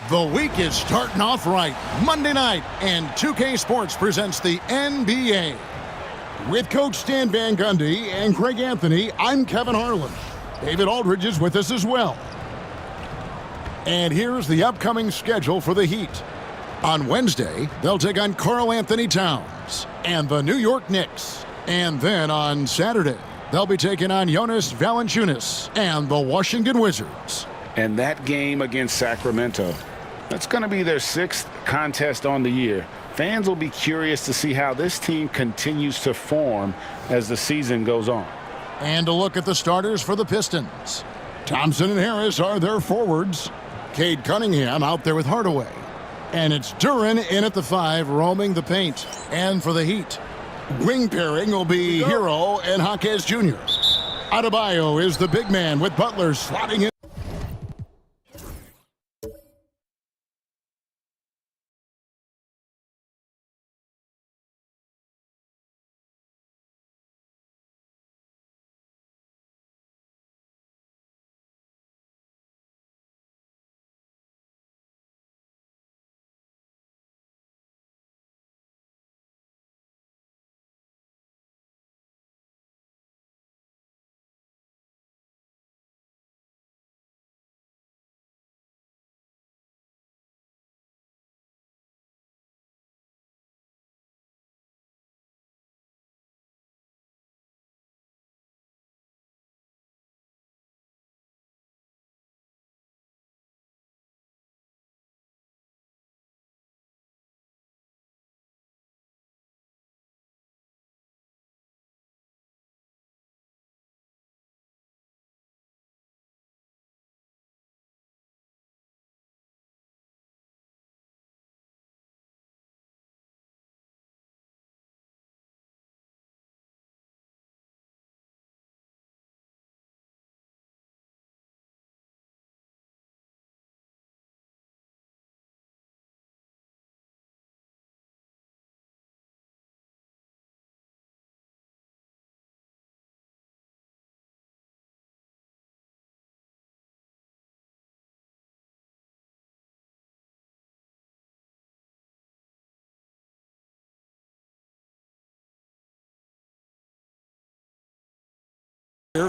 The week is starting off right. Monday night, and 2K Sports presents the NBA. With Coach Stan Van Gundy and Greg Anthony, I'm Kevin Harlan. David Aldridge is with us as well. And here's the upcoming schedule for the Heat. On Wednesday, they'll take on Karl Anthony Towns and the New York Knicks. And then on Saturday, they'll be taking on Jonas Valanciunas and the Washington Wizards. And that game against Sacramento, that's going to be their 6th contest on the year. Fans will be curious to see how this team continues to form as the season goes on. And a look at the starters for the Pistons. Thompson and Harris are their forwards. Cade Cunningham out there with Hardaway. And it's Duren in at the 5, roaming the paint. And for the Heat, wing pairing will be Hero and Jaquez Jr. Adebayo is the big man with Butler slotting in.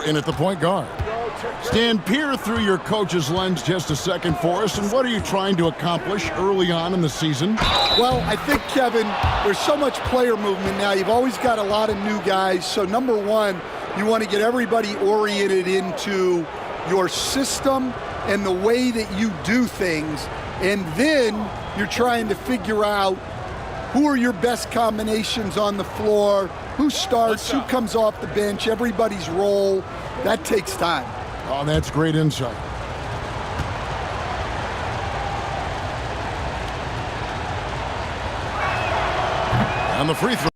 In at the point guard. Stan, peer through your coach's lens just a second for us, and what are you trying to accomplish early on in the season? Well, I think, Kevin, there's so much player movement now. You've always got a lot of new guys. So, number one, you want to get everybody oriented into your system and the way that you do things. And then you're trying to figure out who are your best combinations on the floor, who starts, who comes off the bench, everybody's role. That takes time. Oh, that's great insight. And the free throw.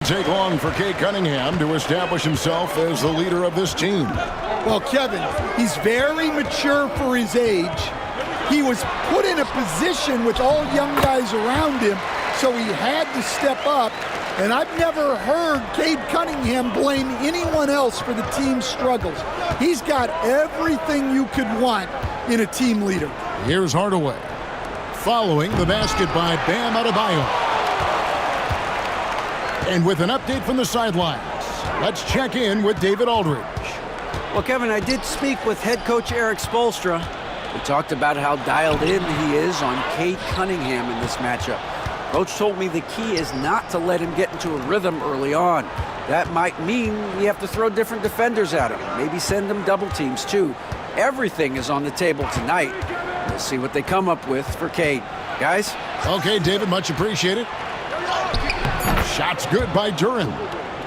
Take long for Cade Cunningham to establish himself as the leader of this team. Well, Kevin, he's very mature for his age. he was put in a position with all young guys around him, so he had to step up. And I've never heard Cade Cunningham blame anyone else for the team's struggles. He's got everything you could want in a team leader. Here's Hardaway. Following the basket by Bam Adebayo. And with an update from the sidelines, let's check in with David Aldridge. Well, Kevin, I did speak with head coach Eric Spoelstra. We talked about how dialed in he is on Cade Cunningham in this matchup. Coach told me the key is not to let him get into a rhythm early on. That might mean we have to throw different defenders at him, maybe send him double teams too. Everything is on the table tonight. We'll see what they come up with for Cade. Guys? Okay, David, much appreciated. Shot's good by Duren.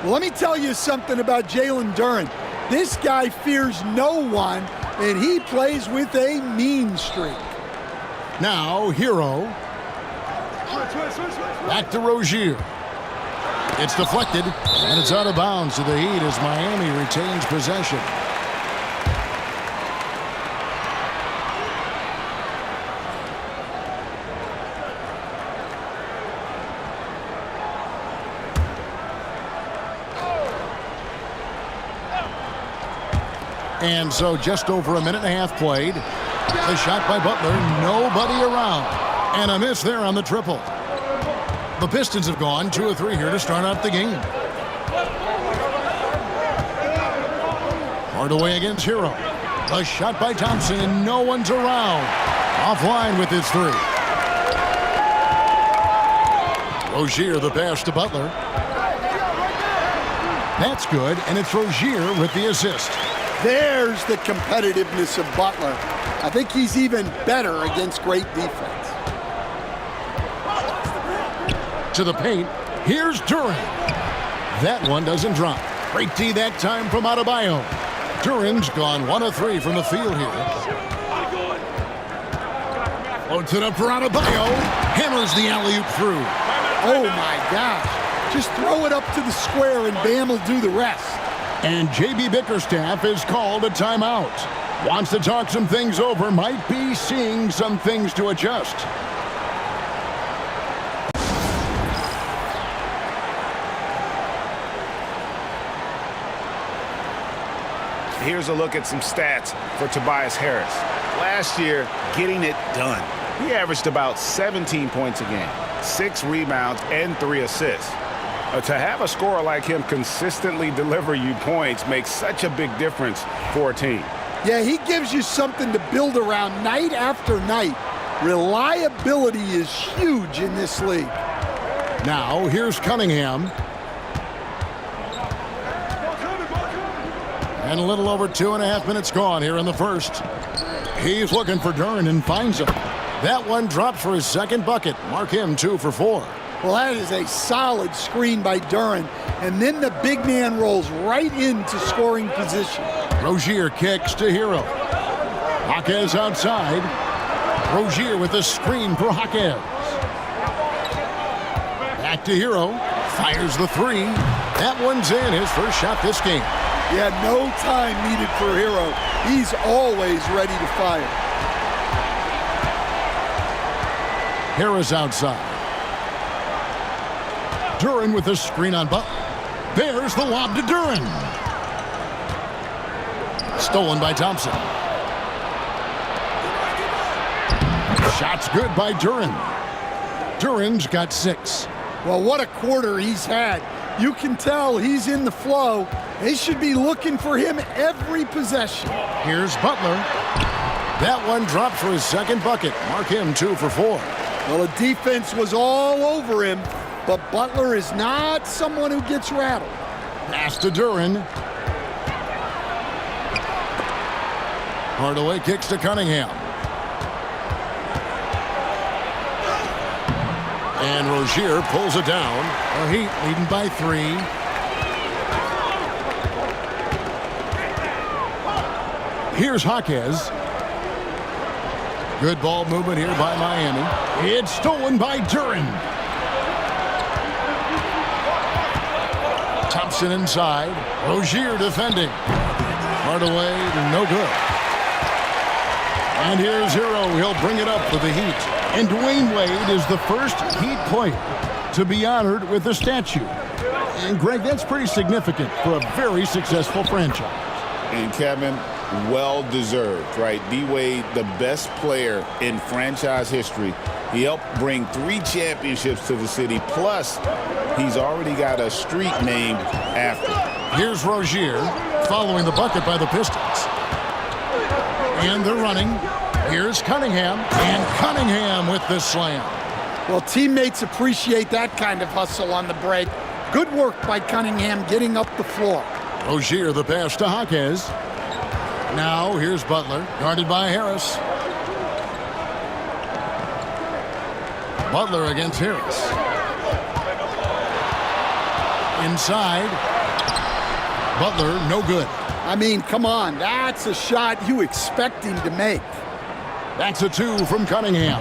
Well, let me tell you something about Jalen Duren. This guy fears no one, and he plays with a mean streak. Now, Hero. Back to Rozier. It's deflected, and it's out of bounds to the Heat as Miami retains possession. And so just over a minute and a half played. The shot by Butler, nobody around. And a miss there on the triple. The Pistons have gone 2 of 3 here to start out the game. Hardaway against Hero. A shot by Thompson, and no one's around. Offline with his 3. Rozier the pass to Butler. That's good, and it's Rozier with the assist. There's the competitiveness of Butler. I think he's even better against great defense. To the paint, here's Duren. That one doesn't drop. Great D that time from Adebayo. Duren's gone 1 of 3 from the field here. Floats it up for Adebayo. Hammers the alley-oop through. Oh my gosh. Just throw it up to the square and Bam will do the rest. And J.B. Bickerstaff is called a timeout. Wants to talk some things over. Might be seeing some things to adjust. Here's a look at some stats for Tobias Harris. Last year, getting it done. He averaged about 17 points a game, 6 rebounds, and 3 assists. To have a scorer like him consistently deliver you points makes such a big difference for a team. Yeah, he gives you something to build around night after night. Reliability is huge in this league. Now, here's Cunningham. And a little over 2.5 minutes gone here in the first. He's looking for Duren and finds him. That one drops for his second bucket. Mark him 2 for 4. Well, that is a solid screen by Duren. And then the big man rolls right into scoring position. Rozier kicks to Hero. Jaquez outside. Rozier with a screen for Jaquez. Back to Hero. Fires the 3. That one's in, his first shot this game. Yeah, no time needed for Hero. He's always ready to fire. Harris outside. Duren with a screen on Butler. There's the lob to Duren. Stolen by Thompson. Shot's good by Duren. Duren's got 6. Well, what a quarter he's had. You can tell he's in the flow. They should be looking for him every possession. Here's Butler. That one dropped for his second bucket. Mark him 2 for 4. Well, the defense was all over him, but Butler is not someone who gets rattled. Pass to Duren. Hardaway kicks to Cunningham. And Rozier pulls it down. The Heat leading by 3. Here's Jaquez. Good ball movement here by Miami. It's stolen by Duren. Thompson inside. Rozier defending. Hardaway, no good. And here's Hero. He'll bring it up for the Heat. And Dwayne Wade is the first Heat player to be honored with a statue. And Greg, that's pretty significant for a very successful franchise. And Kevin, well deserved, right? D-Wade, the best player in franchise history. He helped bring 3 championships to the city. Plus, he's already got a street named after him. Here's Rozier following the bucket by the Pistons. And they're running. Here's Cunningham. And Cunningham with the slam. Well, teammates appreciate that kind of hustle on the break. Good work by Cunningham getting up the floor. Rozier, the pass to Jaquez. Now here's Butler, guarded by Harris. Butler against Harris. Inside. Butler, no good. I mean, come on. That's a shot you expect him to make. That's a 2 from Cunningham.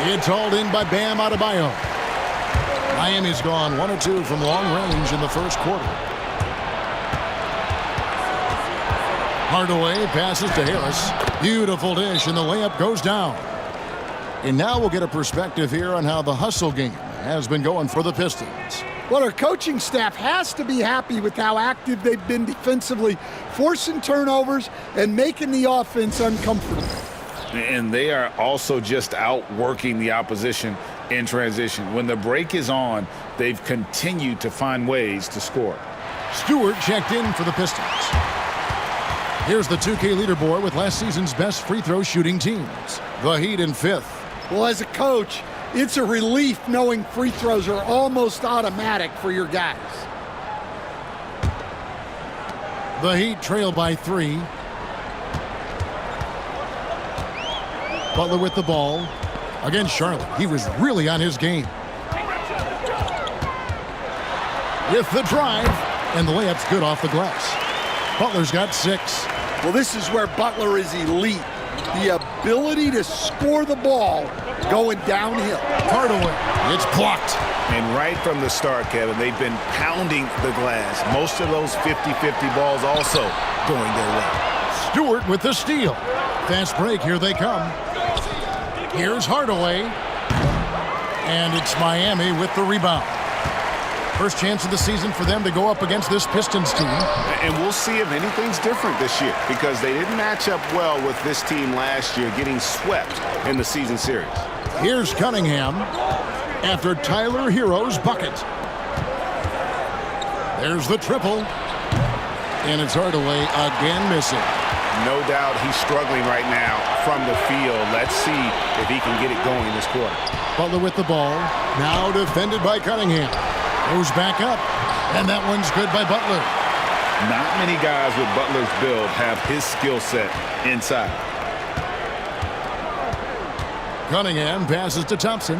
It's hauled in by Bam Adebayo. Miami's gone 1 of 2 from long range in the first quarter. Hardaway passes to Harris. Beautiful dish, and the layup goes down. And now we'll get a perspective here on how the hustle game has been going for the Pistons. Well, our coaching staff has to be happy with how active they've been defensively, forcing turnovers and making the offense uncomfortable. And they are also just outworking the opposition in transition. When the break is on, they've continued to find ways to score. Stewart checked in for the Pistons. Here's the 2K leaderboard with last season's best free throw shooting teams. The Heat in 5th. Well, as a coach, it's a relief knowing free throws are almost automatic for your guys. The Heat trail by 3. Butler with the ball against Charlotte. He was really on his game. With the drive, and the layup's good off the glass. Butler's got 6. Well, this is where Butler is elite. The ability to score the ball going downhill. Hardaway, it's blocked. And right from the start, Kevin, they've been pounding the glass. Most of those 50-50 balls also going their way. Stewart with the steal. Fast break, here they come. Here's Hardaway. And it's Miami with the rebound. First chance of the season for them to go up against this Pistons team. And we'll see if anything's different this year, because they didn't match up well with this team last year, getting swept in the season series. Here's Cunningham after Tyler Hero's bucket. There's the triple. And it's Hardaway again missing. No doubt he's struggling right now from the field. Let's see if he can get it going this quarter. Butler with the ball. Now defended by Cunningham. Goes back up. And that one's good by Butler. Not many guys with Butler's build have his skill set inside. Cunningham passes to Thompson.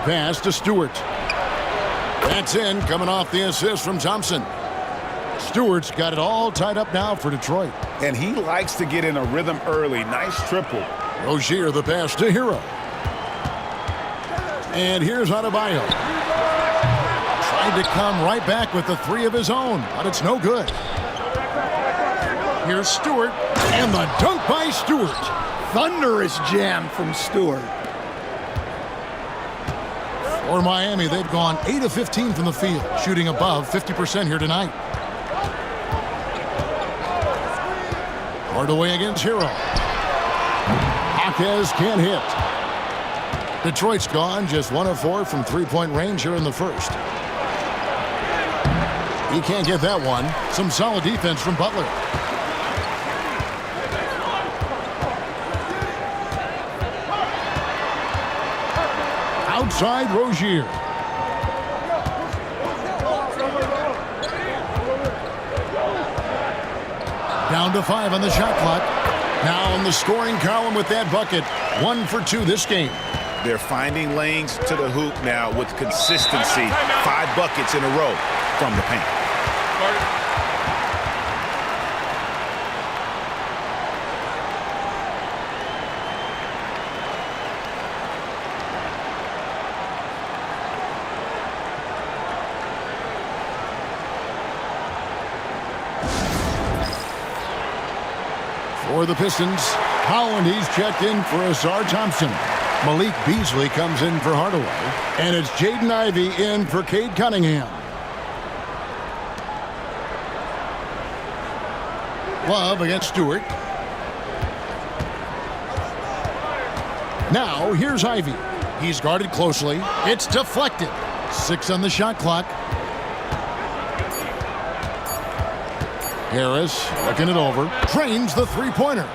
Pass to Stewart. That's in, coming off the assist from Thompson. Stewart's got it all tied up now for Detroit. And he likes to get in a rhythm early. Nice triple. Rozier the pass to Hero. And here's Adebayo. Tried to come right back with the 3 of his own, but it's no good. Here's Stewart, and the dunk by Stewart. Thunderous jam from Stewart. For Miami, they've gone 8 of 15 from the field, shooting above 50% here tonight. Hardaway against Hero. Jaquez can't hit. Detroit's gone just 1 of 4 from three-point range here in the first. He can't get that one. Some solid defense from Butler. Outside Rozier. Down to 5 on the shot clock. Now on the scoring column with that bucket. 1 for 2 this game. They're finding lanes to the hoop now with consistency. 5 buckets in a row from the paint. For the Pistons, Holland, he's checked in for Asar Thompson. Malik Beasley comes in for Hardaway. And it's Jaden Ivey in for Cade Cunningham. Love against Stewart. Now, here's Ivey. He's guarded closely. It's deflected. 6 on the shot clock. Harris looking it over. Trains the three-pointer.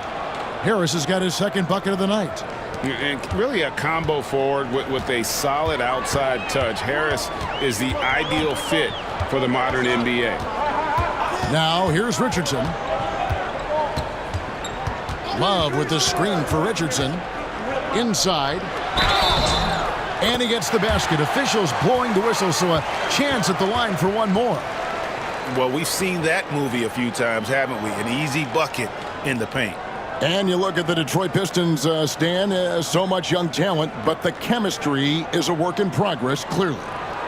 Harris has got his second bucket of the night. And really a combo forward with a solid outside touch. Harris is the ideal fit for the modern NBA. Now, here's Richardson. Love with the screen for Richardson. Inside. And he gets the basket. Officials blowing the whistle, so a chance at the line for one more. Well, we've seen that movie a few times, haven't we? An easy bucket in the paint. And you look at the Detroit Pistons, Stan, so much young talent, but the chemistry is a work in progress, clearly.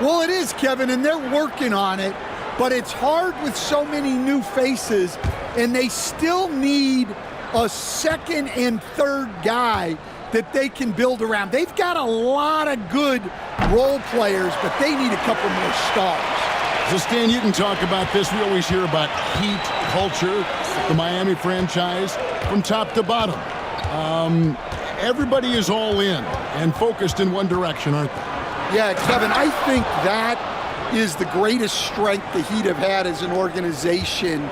Well, it is, Kevin, and they're working on it, but it's hard with so many new faces, and they still need a second and third guy that they can build around. They've got a lot of good role players, but they need a couple more stars. So, Stan, you can talk about this. We always hear about heat culture, the Miami franchise, from top to bottom. Everybody is all in and focused in one direction, aren't they? Yeah, Kevin, I think that is the greatest strength the Heat have had as an organization,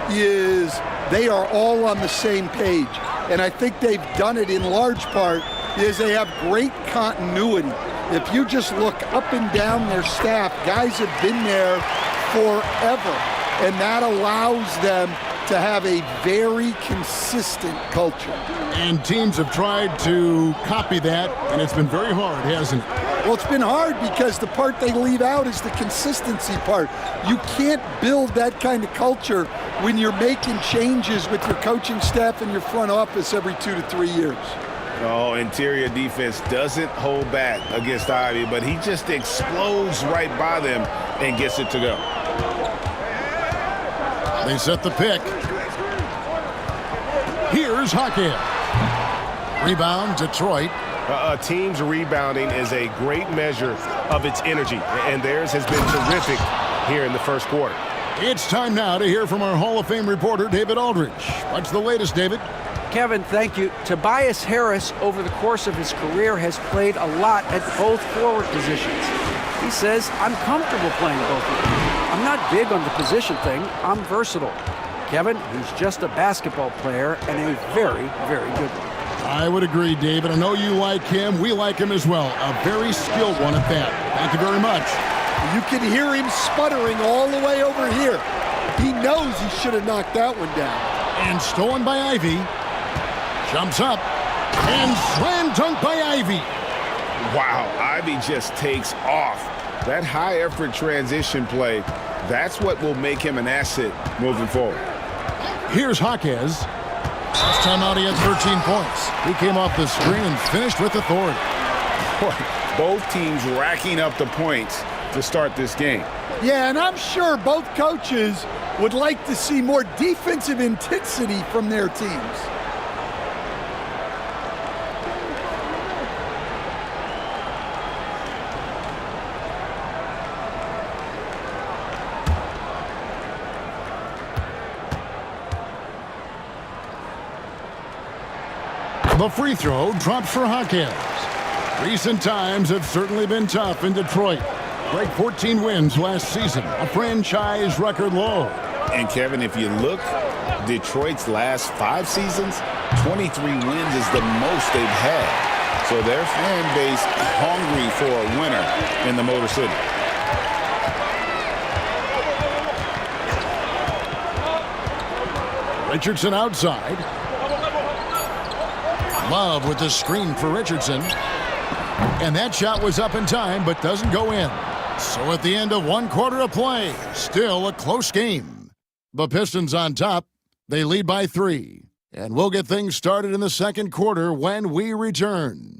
is they are all on the same page. And I think they've done it in large part is they have great continuity. If you just look up and down their staff, guys have been there forever. And that allows them to have a very consistent culture. And teams have tried to copy that, and it's been very hard, hasn't it? Well, it's been hard because the part they leave out is the consistency part. You can't build that kind of culture when you're making changes with your coaching staff and your front office every 2 to 3 years. Oh, interior defense doesn't hold back against Ivy, but he just explodes right by them and gets it to go. They set the pick. Here's Hackett. Rebound, Detroit. A team's rebounding is a great measure of its energy, and theirs has been terrific here in the first quarter. It's time now to hear from our Hall of Fame reporter, David Aldridge. What's the latest, David? Kevin, thank you. Tobias Harris, over the course of his career, has played a lot at both forward positions. He says, I'm comfortable playing both of them. I'm not big on the position thing. I'm versatile. Kevin, he's just a basketball player and a very, very good one. I would agree, David. I know you like him. We like him as well. A very skilled one at that. Thank you very much. You can hear him sputtering all the way over here. He knows he should have knocked that one down. And stolen by Ivy. Jumps up. And slam dunk by Ivy. Wow, Ivy just takes off. That high-effort transition play, that's what will make him an asset moving forward. Here's Jaquez. Last time out, he had 13 points. He came off the screen and finished with authority. Both teams racking up the points to start this game. Yeah, and I'm sure both coaches would like to see more defensive intensity from their teams. The free throw drops for Jaquez. Recent times have certainly been tough in Detroit. Great 14 wins last season, a franchise record low. And Kevin, if you look, Detroit's last 5 seasons, 23 wins is the most they've had. So their fan base hungry for a winner in the Motor City. Richardson outside. Love with the screen for Richardson. And that shot was up in time, but doesn't go in. So at the end of 1 quarter of play, still a close game. The Pistons on top. They lead by 3. And we'll get things started in the second quarter when we return.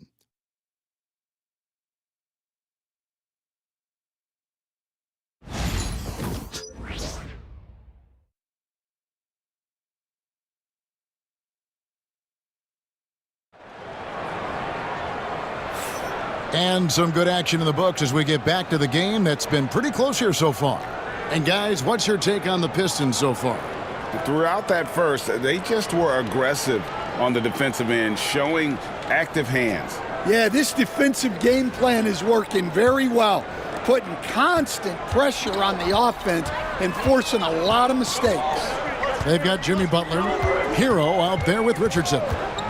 And some good action in the books as we get back to the game that's been pretty close here so far. And guys, what's your take on the Pistons so far? Throughout that first, they just were aggressive on the defensive end, showing active hands. Yeah, this defensive game plan is working very well, putting constant pressure on the offense and forcing a lot of mistakes. They've got Jimmy Butler, Hero out there with Richardson.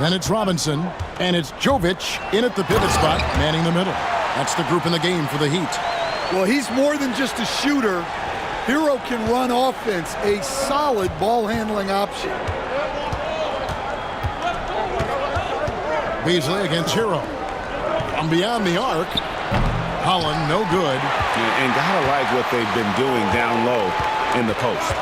Then it's Robinson, and it's Jovic in at the pivot spot, manning the middle. That's the group in the game for the Heat. Well, he's more than just a shooter. Hero can run offense, a solid ball-handling option. Beasley against Hero. From beyond the arc, Holland no good. And gotta like what they've been doing down low in the post.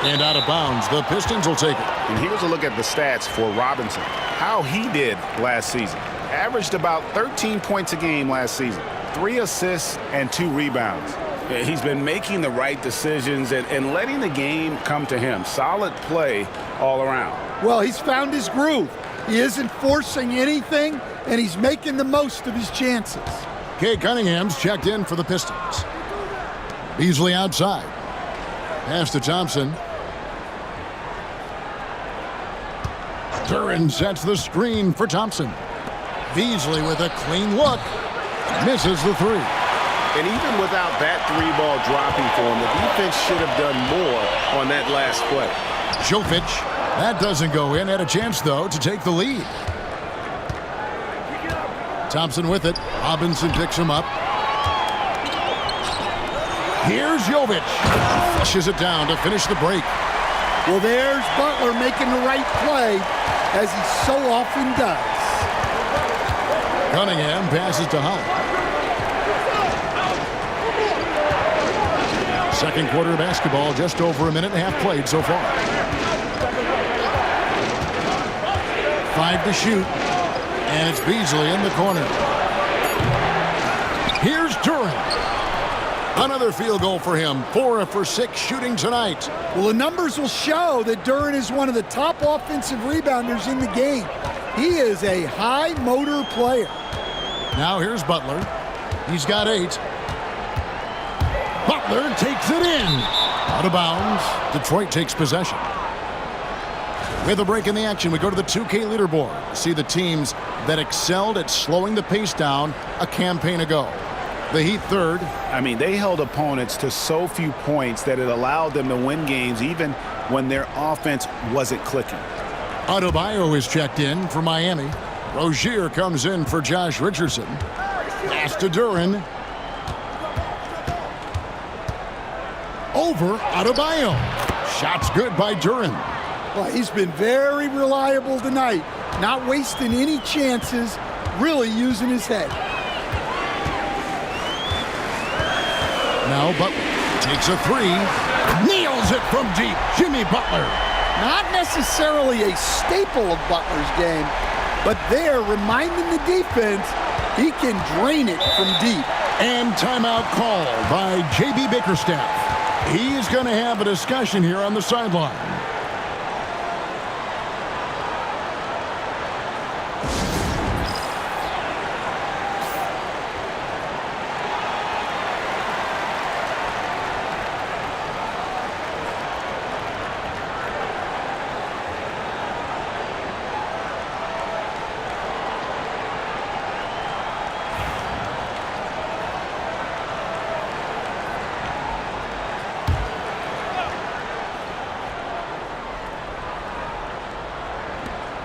And out of bounds, the Pistons will take it. And here's a look at the stats for Robinson. How he did last season. Averaged about 13 points a game last season. 3 assists and 2 rebounds. He's been making the right decisions and letting the game come to him. Solid play all around. Well, he's found his groove. He isn't forcing anything, and he's making the most of his chances. Kay Cunningham's checked in for the Pistons. Beasley outside. Pass to Thompson. Duren sets the screen for Thompson. Beasley with a clean look. Misses the three. And even without that 3-ball dropping for him, the defense should have done more on that last play. Jovic. That doesn't go in. Had a chance, though, to take the lead. Thompson with it. Robinson picks him up. Here's Jovic. Flushes it down to finish the break. Well, there's Butler making the right play, as he so often does. Cunningham passes to Holland. Second quarter of basketball, just over a minute and a half played so far. 5 to shoot, and it's Beasley in the corner. Here's Duren. Another field goal for him. 4 for 6 shooting tonight. Well, the numbers will show that Duren is one of the top offensive rebounders in the game. He is a high-motor player. Now here's Butler. He's got 8. Butler takes it in. Out of bounds. Detroit takes possession. With a break in the action, we go to the 2K leaderboard. See the teams that excelled at slowing the pace down a campaign ago. The Heat third. I mean, they held opponents to so few points that it allowed them to win games even when their offense wasn't clicking. Adebayo is checked in for Miami. Rozier comes in for Josh Richardson. Pass to Duren. Over Adebayo. Shots good by Duren. Well, he's been very reliable tonight, not wasting any chances, really using his head. Now Butler takes a 3. Nails it from deep. Jimmy Butler. Not necessarily a staple of Butler's game, but there reminding the defense he can drain it from deep. And timeout called by J.B. Bickerstaff. He's going to have a discussion here on the sideline.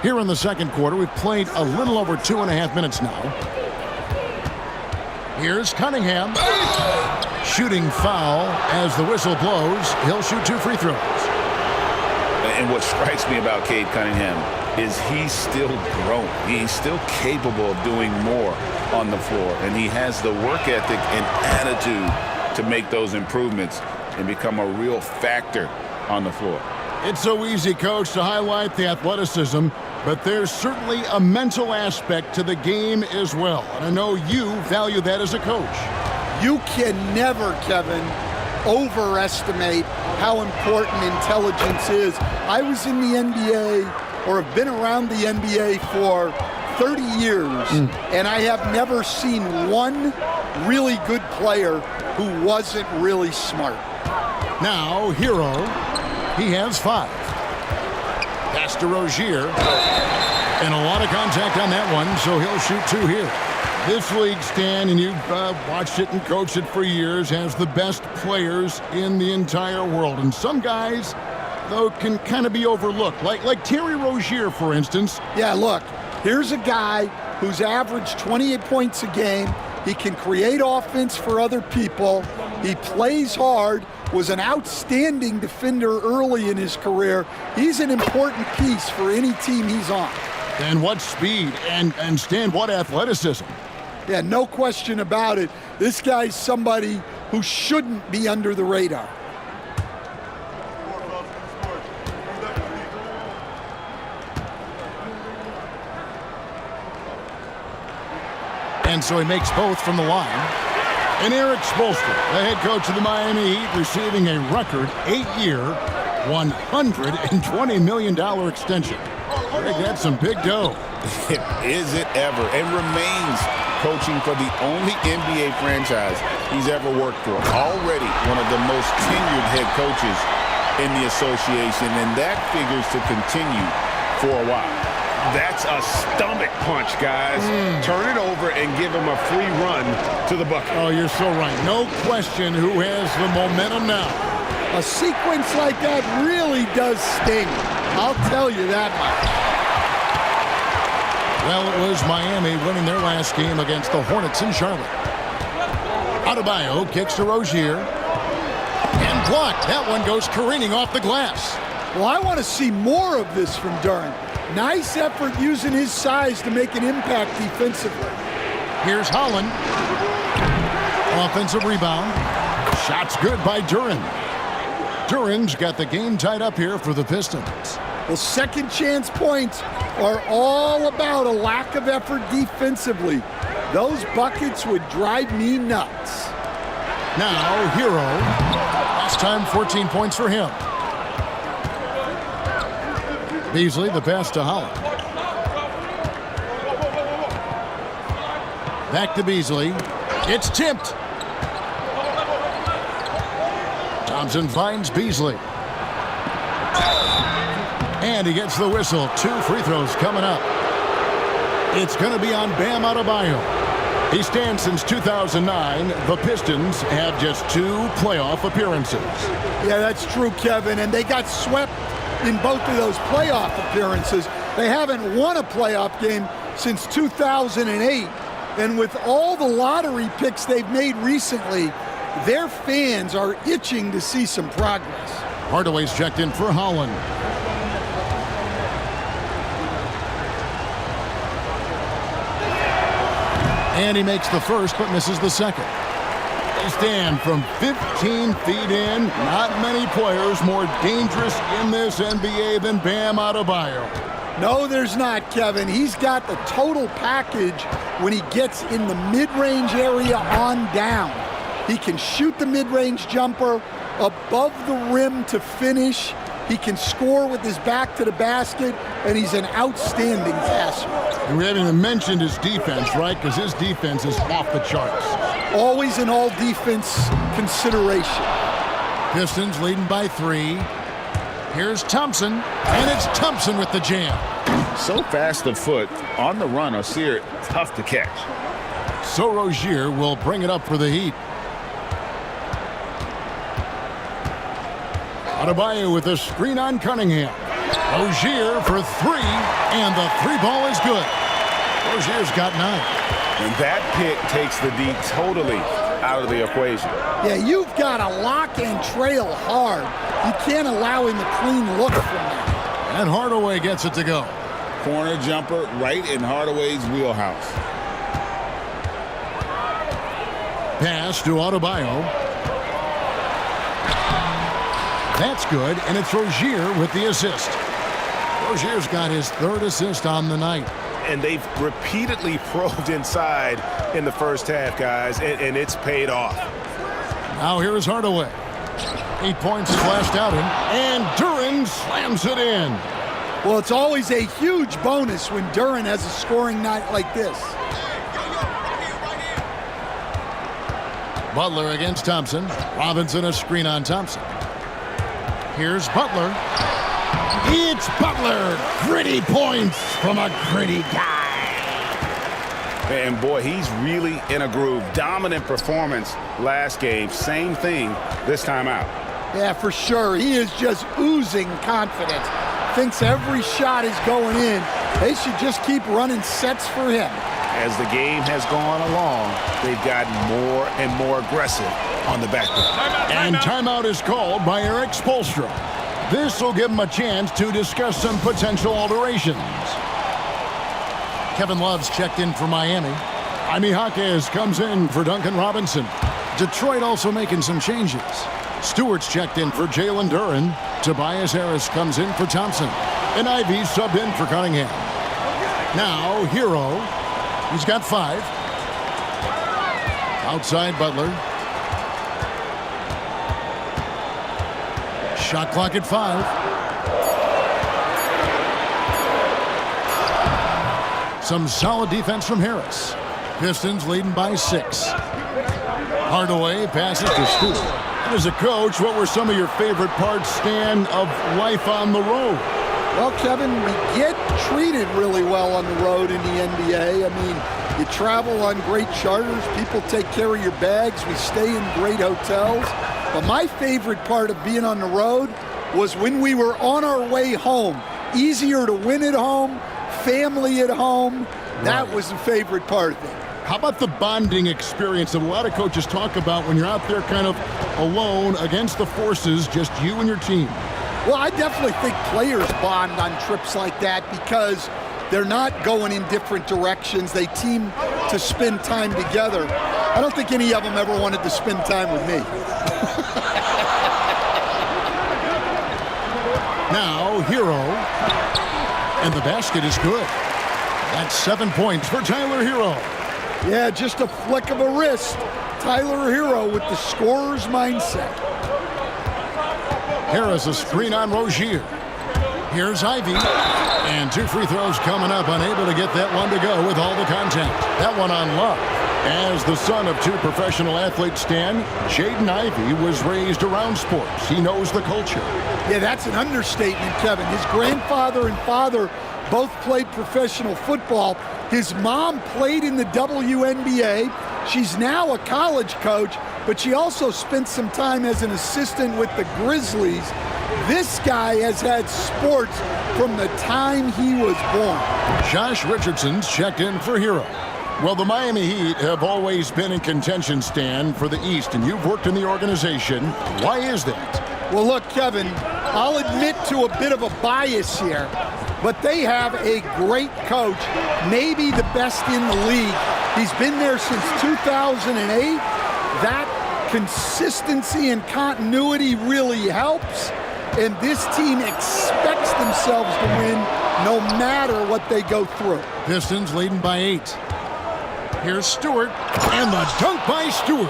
Here in the second quarter, we've played a little over 2.5 minutes now. Here's Cunningham. Shooting foul as the whistle blows. He'll shoot 2 free throws. And what strikes me about Cade Cunningham is he's still growing. He's still capable of doing more on the floor. And he has the work ethic and attitude to make those improvements and become a real factor on the floor. It's so easy, Coach, to highlight the athleticism, but there's certainly a mental aspect to the game as well. And I know you value that as a coach. You can never, Kevin, overestimate how important intelligence is. I was in the NBA, or have been around the NBA for 30 years, and I have never seen one really good player who wasn't really smart. Now, Hero, he has 5. Pass to Rozier. And a lot of contact on that one, so he'll shoot 2 here. This league, Stan, and you've watched it and coached it for years, has the best players in the entire world. And some guys, though, can kind of be overlooked, like Terry Rozier, for instance. Yeah, look, here's a guy who's averaged 28 points a game. He can create offense for other people. He plays hard, was an outstanding defender early in his career. He's an important piece for any team he's on. And what speed, and Stan, what athleticism. Yeah, no question about it. This guy's somebody who shouldn't be under the radar. And so he makes both from the line. And Eric Spoelstra, the head coach of the Miami Heat, receiving a record 8-year, $120 million extension. Greg, that's some big dough. Is it ever, and remains coaching for the only NBA franchise he's ever worked for. Already one of the most tenured head coaches in the association, and that figures to continue for a while. That's a stomach punch, guys. Turn it over and give him a free run to the bucket. Oh, you're so right. No question who has the momentum now. A sequence like that really does sting. I'll tell you that much. Well, it was Miami winning their last game against the Hornets in Charlotte. Adebayo kicks to Rozier. And blocked. That one goes careening off the glass. Well, I want to see more of this from Durant. Nice effort using his size to make an impact defensively. Here's Holland. Offensive rebound. Shot's good by Duran. Duran's got the game tied up here for the Pistons. Well, second chance points are all about a lack of effort defensively. Those buckets would drive me nuts. Now, Hero. Last time, 14 points for him. Beasley, the pass to Holland. Back to Beasley. It's tipped. Thompson finds Beasley. And he gets the whistle. 2 free throws coming up. It's going to be on Bam Adebayo. He stands since 2009. The Pistons have just 2 playoff appearances. Yeah, that's true, Kevin. And they got swept in both of those playoff appearances. They haven't won a playoff game since 2008. And with all the lottery picks they've made recently, their fans are itching to see some progress. Hardaway's checked in for Holland. And he makes the first, but misses the second. They stand from 15 feet in. Not many players more dangerous in this NBA than Bam Adebayo. No, there's not, Kevin. He's got the total package when he gets in the mid-range area on down. He can shoot the mid-range jumper above the rim to finish. He can score with his back to the basket, and he's an outstanding passer. And we haven't even mentioned his defense, right? Because his defense is off the charts. Always an all-defense consideration. Pistons leading by 3. Here's Thompson, and it's Thompson with the jam. So fast of foot, on the run, Osir, tough to catch. So Rozier will bring it up for the Heat. Adebayo with a screen on Cunningham. Rozier for 3, and the 3-ball is good. Rozier's got 9. And that pick takes the D totally out of the equation. Yeah, you've got to lock and trail hard. You can't allow him a clean look from that. And Hardaway gets it to go. Corner jumper right in Hardaway's wheelhouse. Pass to Adebayo. That's good, and it's Rozier with the assist. Rozier's got his 3rd assist on the night. And they've repeatedly probed inside in the first half, guys, and it's paid off. Now here is Hardaway. 8 points flashed out him, and Duran slams it in. Well, it's always a huge bonus when Duran has a scoring night like this. Butler against Thompson. Robinson a screen on Thompson. Here's Butler. It's Butler. Gritty points from a gritty guy. And boy, he's really in a groove. Dominant performance last game. Same thing this time out. Yeah, for sure. He is just oozing confidence. Thinks every shot is going in. They should just keep running sets for him. As the game has gone along, they've gotten more and more aggressive on the backboard. And timeout is called by Eric Spoelstra. This will give him a chance to discuss some potential alterations. Kevin Love's checked in for Miami. Jaime Jaquez comes in for Duncan Robinson. Detroit also making some changes. Stewart's checked in for Jalen Duren. Tobias Harris comes in for Thompson. And Ivy subbed in for Cunningham. Now, Hero. He's got 5. Outside Butler. Shot clock at 5. Some solid defense from Harris. Pistons leading by 6. Hardaway passes to Stewart. As a coach, what were some of your favorite parts, Stan, of life on the road? Well, Kevin, we get treated really well on the road in the NBA. I mean, you travel on great charters. People take care of your bags. We stay in great hotels. But my favorite part of being on the road was when we were on our way home. Easier to win at home, family at home. That was the favorite part of it. How about the bonding experience that a lot of coaches talk about when you're out there kind of alone against the forces, just you and your team? Well, I definitely think players bond on trips like that because they're not going in different directions. They team to spend time together. I don't think any of them ever wanted to spend time with me. Now, Hero. And the basket is good. That's 7 points for Tyler Hero. Yeah, just a flick of a wrist. Tyler Hero with the scorer's mindset. Harris a screen on Rozier. Here's Ivy. And 2 free throws coming up. Unable to get that one to go with all the contact. That one on Love. As the son of 2 professional athletes, Stan, Jaden Ivey was raised around sports. He knows the culture. Yeah, that's an understatement, Kevin. His grandfather and father both played professional football. His mom played in the WNBA. She's now a college coach, but she also spent some time as an assistant with the Grizzlies. This guy has had sports from the time he was born. Josh Richardson's checked in for Hero. Well, the Miami Heat have always been in contention, Stan, for the East, and you've worked in the organization. Why is that? Well, look, Kevin, I'll admit to a bit of a bias here, but they have a great coach, maybe the best in the league. He's been there since 2008. That consistency and continuity really helps, and this team expects themselves to win no matter what they go through. Pistons leading by 8. Here's Stewart, and the dunk by Stewart.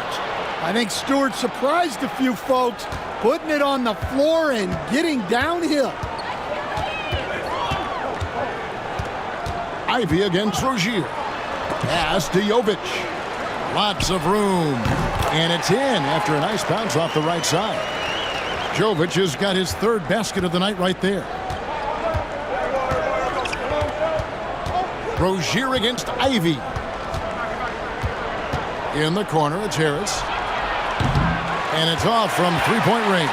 I think Stewart surprised a few folks, putting it on the floor and getting downhill. Ivy against Rozier. Pass to Jovic. Lots of room. And it's in after a nice bounce off the right side. Jovic has got his 3rd basket of the night right there. Rozier against Ivy. In the corner, it's Harris. And it's off from 3-point range.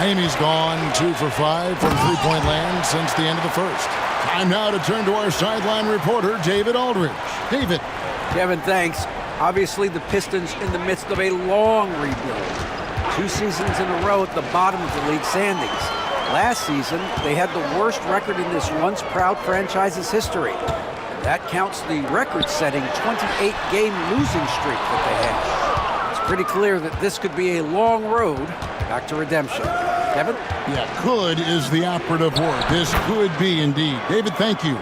Amy's gone 2 for 5 from 3-point land since the end of the first. Time now to turn to our sideline reporter, David Aldridge. David. Kevin, thanks. Obviously, the Pistons in the midst of a long rebuild. 2 seasons in a row at the bottom of the league standings. Last season, they had the worst record in this once proud franchise's history. That counts the record-setting 28-game losing streak that they had. It's pretty clear that this could be a long road back to redemption. Kevin? Yeah, could is the operative word. This could be indeed. David, thank you.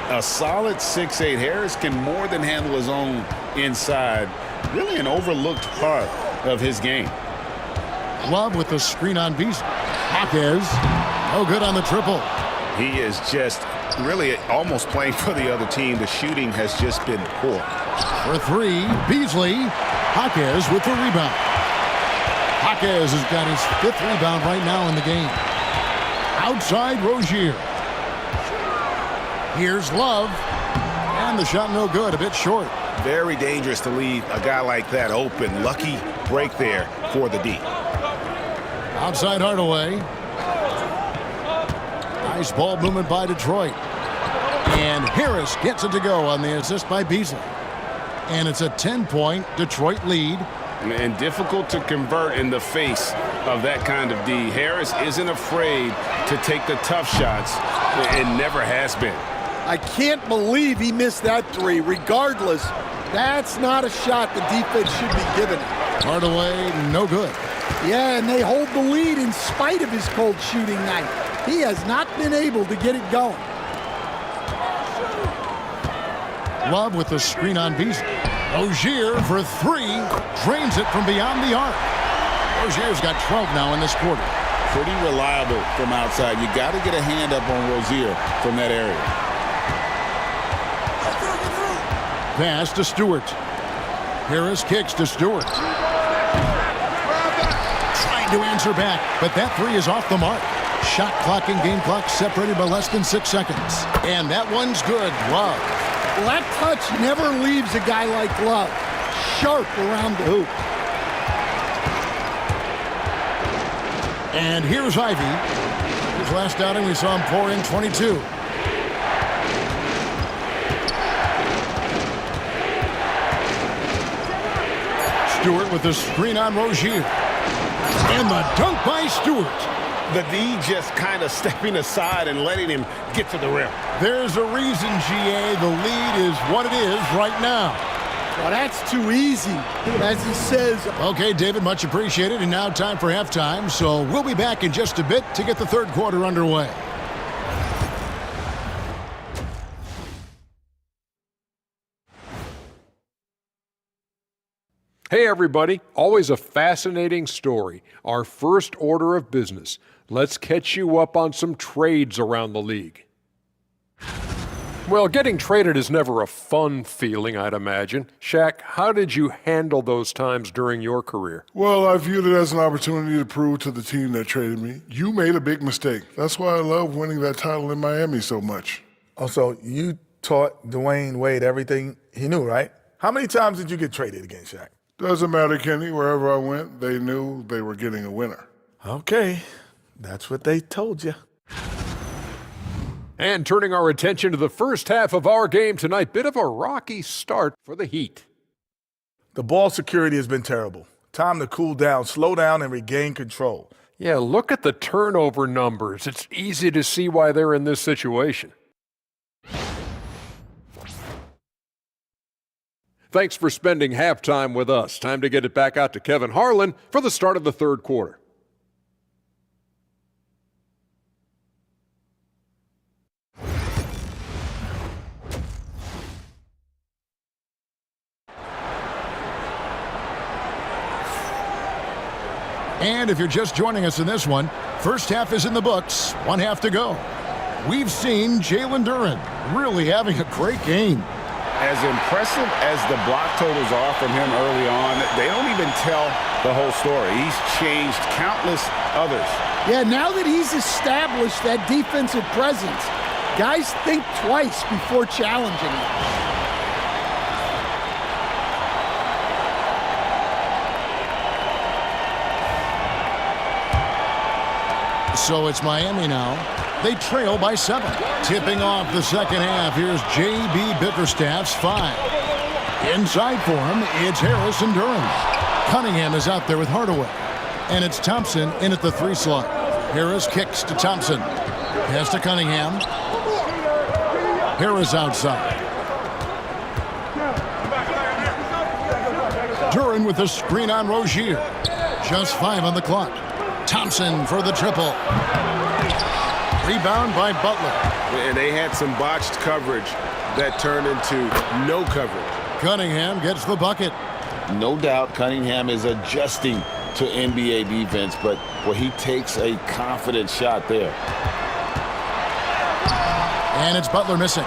A solid 6'8". Harris can more than handle his own inside. Really an overlooked part of his game. Love with the screen on Beasley. Jaquez, no good on the triple. He is just really almost playing for the other team. The shooting has just been poor. For three, Beasley. Jaquez with the rebound. Jaquez has got his 5th rebound right now in the game. Outside Rozier. Here's Love. And the shot no good, a bit short. Very dangerous to leave a guy like that open. Lucky break there for the D. Outside Hardaway. Nice ball movement by Detroit. And Harris gets it to go on the assist by Beasley. And it's a 10-point Detroit lead. And difficult to convert in the face of that kind of D. Harris isn't afraid to take the tough shots. It never has been. I can't believe he missed that three. Regardless, that's not a shot the defense should be giving. Hardaway, no good. Yeah, and they hold the lead in spite of his cold shooting night. He has not been able to get it going. Love with the screen on Beasley. Rozier for three. Drains it from beyond the arc. Rozier's got 12 now in this quarter. Pretty reliable from outside. You got to get a hand up on Rozier from that area. Pass to Stewart. Harris kicks to Stewart. Trying to answer back, but that three is off the mark. Shot clock and game clock separated by less than 6 seconds. And that one's good. Love. Well, that touch never leaves a guy like Love. Sharp around the hoop. And here's Ivy. His last outing, we saw him pour in 22. Stewart with the screen on Rozier. And the dunk by Stewart. The D just kind of stepping aside and letting him get to the rim. There's a reason, GA, the lead is what it is right now. Well, that's too easy, as he says. Okay, David, much appreciated. And now time for halftime. So we'll be back in just a bit to get the third quarter underway. Hey everybody, always a fascinating story. Our first order of business. Let's catch you up on some trades around the league. Well, getting traded is never a fun feeling, I'd imagine. Shaq, how did you handle those times during your career? Well, I viewed it as an opportunity to prove to the team that traded me, you made a big mistake. That's why I love winning that title in Miami so much. Also, you taught Dwayne Wade everything he knew, right? How many times did you get traded against Shaq? Doesn't matter, Kenny. Wherever I went, they knew they were getting a winner. Okay, that's what they told you. And turning our attention to the first half of our game tonight, bit of a rocky start for the Heat. The ball security has been terrible. Time to cool down, slow down, and regain control. Yeah, look at the turnover numbers. It's easy to see why they're in this situation. Thanks for spending halftime with us. Time to get it back out to Kevin Harlan for the start of the third quarter. And if you're just joining us in this one, first half is in the books, 1 half to go. We've seen Jalen Duren really having a great game. As impressive as the block totals are from him early on, they don't even tell the whole story. He's changed countless others. Yeah, now that he's established that defensive presence, guys think twice before challenging him. So it's Miami now. They trail by 7. Tipping off the second half, here's J.B. Bickerstaff's 5. Inside for him, it's Harris and Duren. Cunningham is out there with Hardaway. And it's Thompson in at the 3 slot. Harris kicks to Thompson. Pass to Cunningham. Harris outside. Duren with the screen on Rozier. Just 5 on the clock. Thompson for the triple. Rebound by Butler. And they had some botched coverage that turned into no coverage. Cunningham gets the bucket. No doubt Cunningham is adjusting to NBA defense, but where he takes a confident shot there. And it's Butler missing.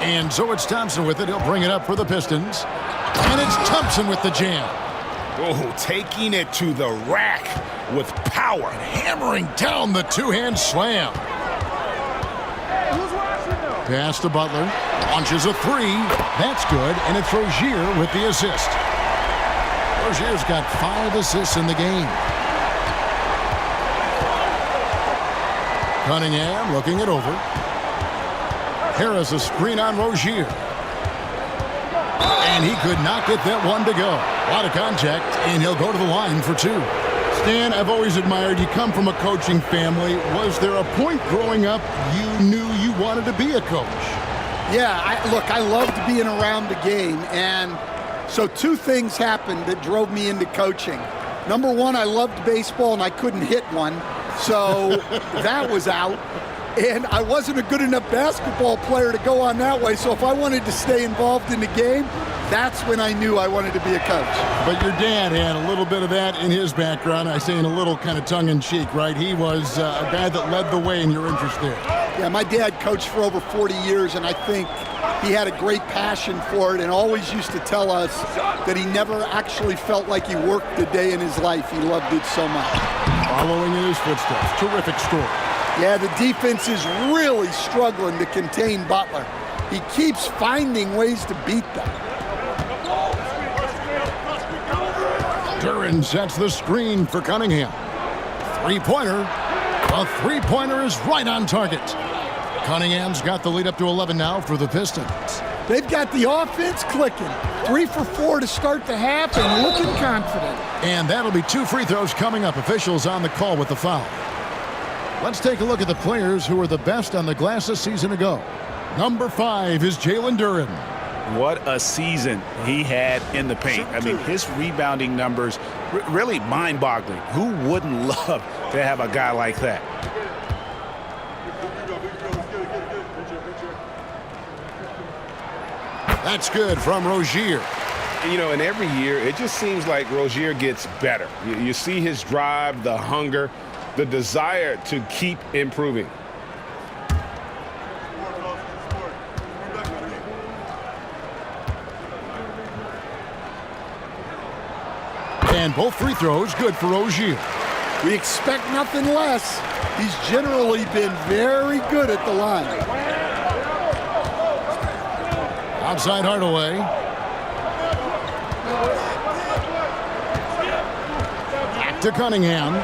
And so it's Thompson with it. He'll bring it up for the Pistons. And it's Thompson with the jam. Oh, taking it to the rack with power. Hammering down the two-hand slam. Pass to Butler. Launches a three. That's good. And it's Rozier with the assist. Rozier's got 5 assists in the game. Cunningham looking it over. Harris a screen on Rozier. And he could not get that one to go. A lot of contact, and he'll go to the line for 2. Stan, I've always admired you come from a coaching family. Was there a point growing up you knew you wanted to be a coach? Yeah, I loved being around the game, and so 2 things happened that drove me into coaching. Number 1, I loved baseball, and I couldn't hit one, so that was out. And I wasn't a good enough basketball player to go on that way, so if I wanted to stay involved in the game, that's when I knew I wanted to be a coach. But your dad had a little bit of that in his background. I say in a little kind of tongue-in-cheek, right? He was a guy that led the way in your interest there. Yeah, my dad coached for over 40 years, and I think he had a great passion for it and always used to tell us that he never actually felt like he worked a day in his life. He loved it so much. Following in his footsteps. Terrific story. Yeah, the defense is really struggling to contain Butler. He keeps finding ways to beat them. Duran sets the screen for Cunningham. Three-pointer. A three-pointer is right on target. Cunningham's got the lead up to 11 now for the Pistons. They've got the offense clicking. 3 for 4 to start the half and looking confident. And that'll be 2 free throws coming up. Officials on the call with the foul. Let's take a look at the players who were the best on the glass a season ago. Number 5 is Jalen Duran. What a season he had in the paint. I mean, his rebounding numbers really mind-boggling. Who wouldn't love to have a guy like that? That's good from Rozier. You know, and every year, it just seems like Rozier gets better. You see his drive, the hunger, the desire to keep improving. And both free throws good for Rozier. We expect nothing less. He's generally been very good at the line. Outside Hardaway. Back to Cunningham.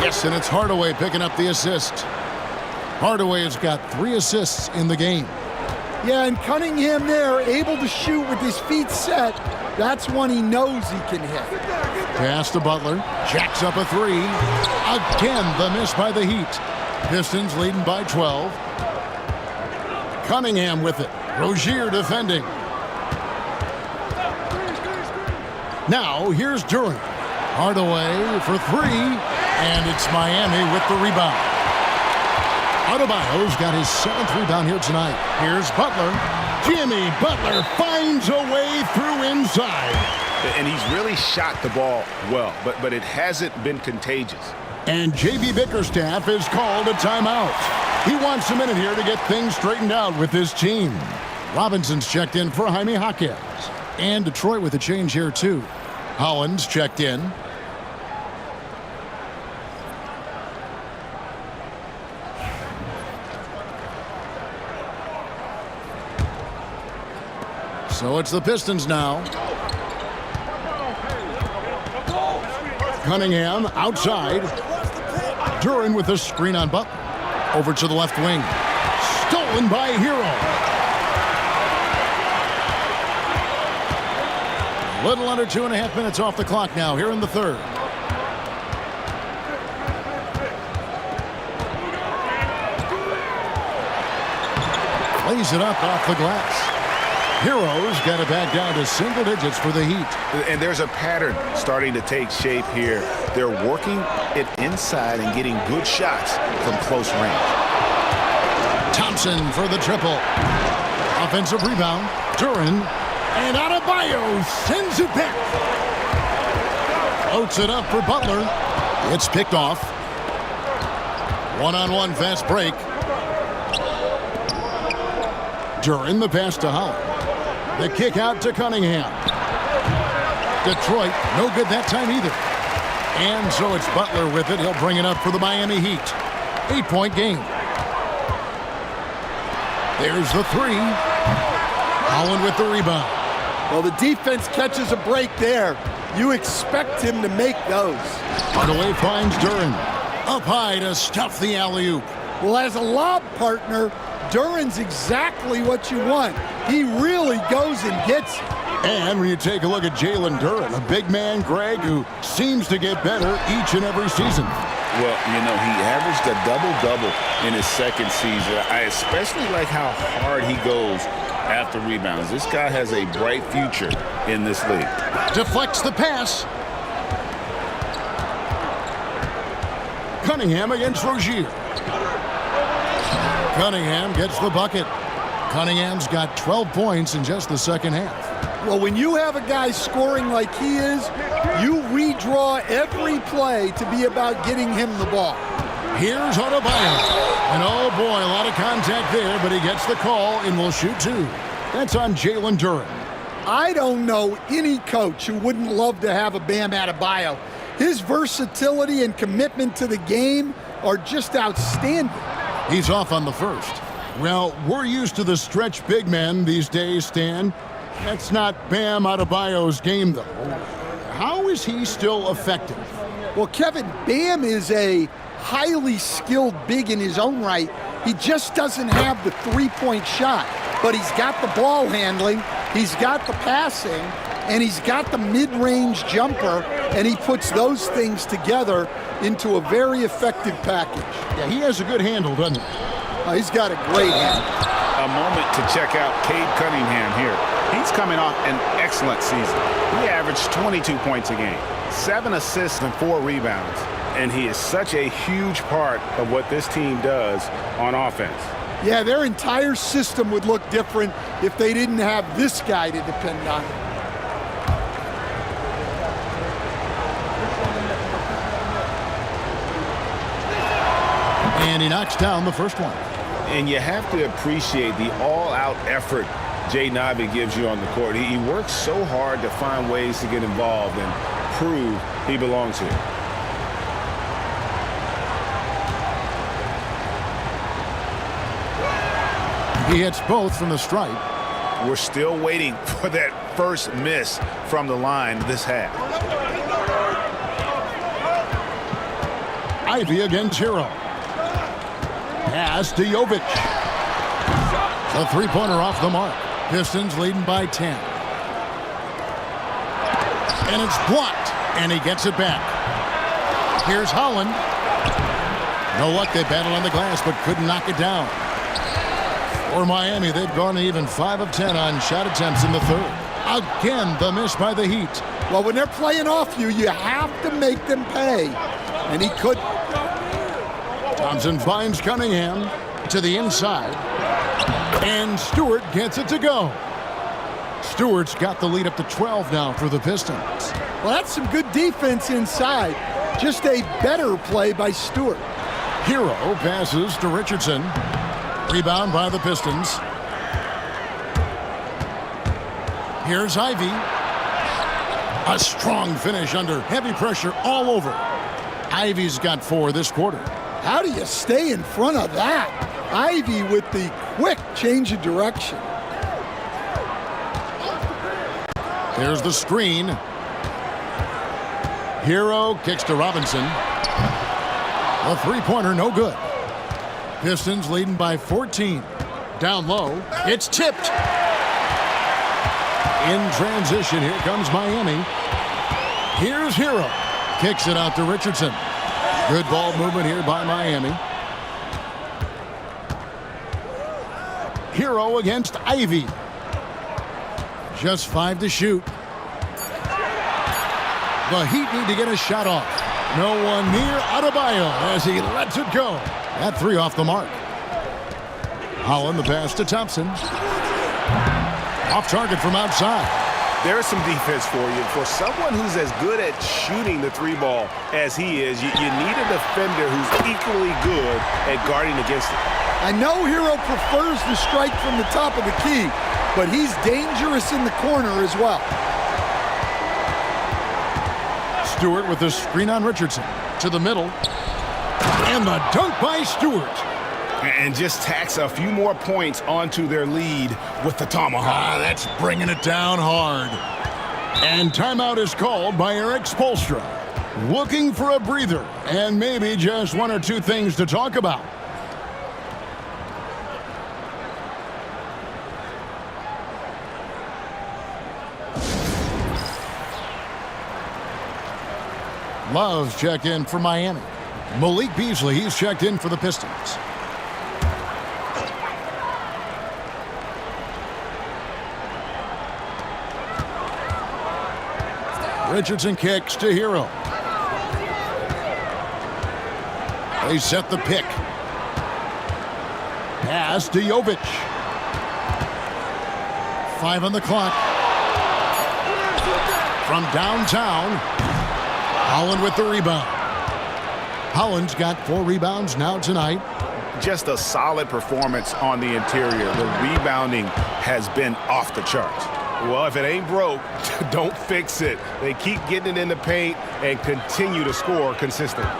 Yes, and it's Hardaway picking up the assist. Hardaway has got 3 assists in the game. Yeah, and Cunningham there, able to shoot with his feet set. That's one he knows he can hit. Pass to Butler. Jacks up a 3. Again, the miss by the Heat. Pistons leading by 12. Cunningham with it. Rozier defending. Now, here's Duran. Hardaway for 3. And it's Miami with the rebound. Adebayo's got his 7th rebound here tonight. Here's Butler. Jimmy Butler finds a way through inside. And he's really shot the ball well, but it hasn't been contagious. And J.B. Bickerstaff is called a timeout. He wants a minute here to get things straightened out with his team. Robinson's checked in for Jaime Jaquez. And Detroit with a change here, too. Holland's checked in. So it's the Pistons now. Cunningham outside. Duran with a screen on Butler. Over to the left wing. Stolen by Hero. A little under 2.5 minutes off the clock now here in the third. Lays it up off the glass. Heroes got it back down to single digits for the Heat. And there's a pattern starting to take shape here. They're working it inside and getting good shots from close range. Thompson for the triple. Offensive rebound. Duran. And Adebayo sends it back. Floats it up for Butler. It's picked off. One-on-one fast break. Duran the pass to Howard. The kick out to Cunningham. Detroit, no good that time either. And so it's Butler with it. He'll bring it up for the Miami Heat. 8-point game. There's the three. Holland with the rebound. Well, the defense catches a break there. You expect him to make those. Hardaway finds Duran. Up high to stuff the alley-oop. Well, as a lob partner, Duran's exactly what you want. He really goes and gets it. And when you take a look at Jalen Duran, a big man, Greg, who seems to get better each and every season. Well, you know, he averaged a double-double in his second season. I especially like how hard he goes after rebounds. This guy has a bright future in this league. Deflects the pass. Cunningham against Rozier. Cunningham gets the bucket. Cunningham's got 12 points in just the second half. Well, when you have a guy scoring like he is, you redraw every play to be about getting him the ball. Here's Adebayo. And oh boy, a lot of contact there, but he gets the call and will shoot two. That's on Jalen Duran. I don't know any coach who wouldn't love to have a Bam Adebayo. His versatility and commitment to the game are just outstanding. He's off on the first. Well, we're used to the stretch big men these days, Stan. That's not Bam Adebayo's game, though. How is he still effective? Well, Kevin, Bam is a highly skilled big in his own right. He just doesn't have the three-point shot. But he's got the ball handling, he's got the passing, and he's got the mid-range jumper, and he puts those things together into a very effective package. Yeah, he has a good handle, doesn't he? He's got a great handle. A moment to check out Cade Cunningham here. He's coming off an excellent season. He averaged 22 points a game, 7 assists and 4 rebounds. And he is such a huge part of what this team does on offense. Yeah, their entire system would look different if they didn't have this guy to depend on. And he knocks down the first one. And you have to appreciate the all-out effort Jay Nabi gives you on the court. He works so hard to find ways to get involved and prove he belongs here. He hits both from the stripe. We're still waiting for that first miss from the line this half. Ivy against Hero. Pass to Jovic. The three-pointer off the mark. Pistons leading by 10. And it's blocked, and he gets it back. Here's Holland. No luck, they battled on the glass, but couldn't knock it down. For Miami, they've gone even 5 of 10 on shot attempts in the third. Again, the miss by the Heat. Well, when they're playing off you, you have to make them pay. And he couldn't. Thompson finds Cunningham to the inside. And Stewart gets it to go. Stewart's got the lead up to 12 now for the Pistons. Well, that's some good defense inside. Just a better play by Stewart. Hero passes to Richardson. Rebound by the Pistons. Here's Ivy. A strong finish under heavy pressure all over. Ivy's got 4 this quarter. How do you stay in front of that? Ivy with the quick change of direction. There's the screen. Hero kicks to Robinson. A three-pointer, no good. Pistons leading by 14. Down low. It's tipped. In transition, here comes Miami. Here's Hero. Kicks it out to Richardson. Good ball movement here by Miami. Hero against Ivy. Just 5 to shoot. The Heat need to get a shot off. No one near Adebayo as he lets it go. That 3 off the mark. Holland the pass to Thompson. Off target from outside. There's some defense for you. For someone who's as good at shooting the three ball as he is, you need a defender who's equally good at guarding against it. I know Hero prefers to strike from the top of the key, but he's dangerous in the corner as well. Stewart with the screen on Richardson. To the middle. And the dunk by Stewart. And just tacks a few more points onto their lead with the tomahawk. That's bringing it down hard. And timeout is called by Eric Spoelstra. Looking for a breather and maybe just one or two things to talk about. Love's checked in for Miami. Malik Beasley, he's checked in for the Pistons. Richardson kicks to Hero. They set the pick. Pass to Jovic. 5 on the clock. From downtown, Holland with the rebound. Holland's got 4 rebounds now tonight. Just a solid performance on the interior. The rebounding has been off the charts. Well, if it ain't broke, don't fix it. They keep getting it in the paint and continue to score consistently.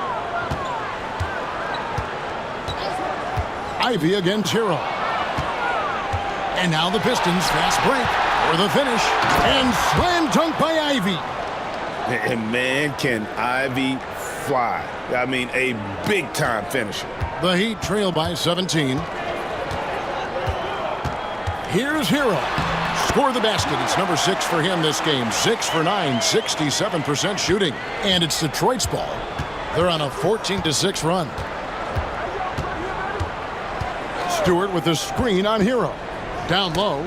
Ivy against Hero. And now the Pistons fast break for the finish. And slam dunk by Ivy. And man, can Ivy fly. I mean, a big-time finisher. The Heat trail by 17. Here's Hero. Score the basket. It's number 6 for him this game. 6 for 9, 67% shooting. And it's Detroit's ball. They're on a 14-6 run. Stewart with the screen on Hero. Down low.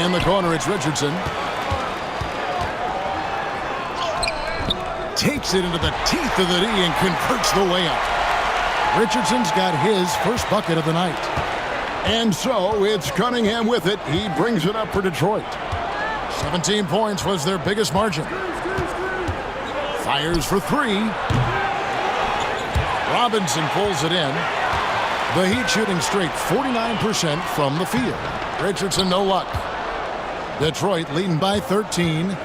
In the corner, it's Richardson. Takes it into the teeth of the D and converts the layup. Richardson's got his first bucket of the night. And so it's Cunningham with it. He brings it up for Detroit. 17 points was their biggest margin. Fires for 3. Robinson pulls it in. The Heat shooting straight 49% from the field. Richardson no luck. Detroit leading by 13.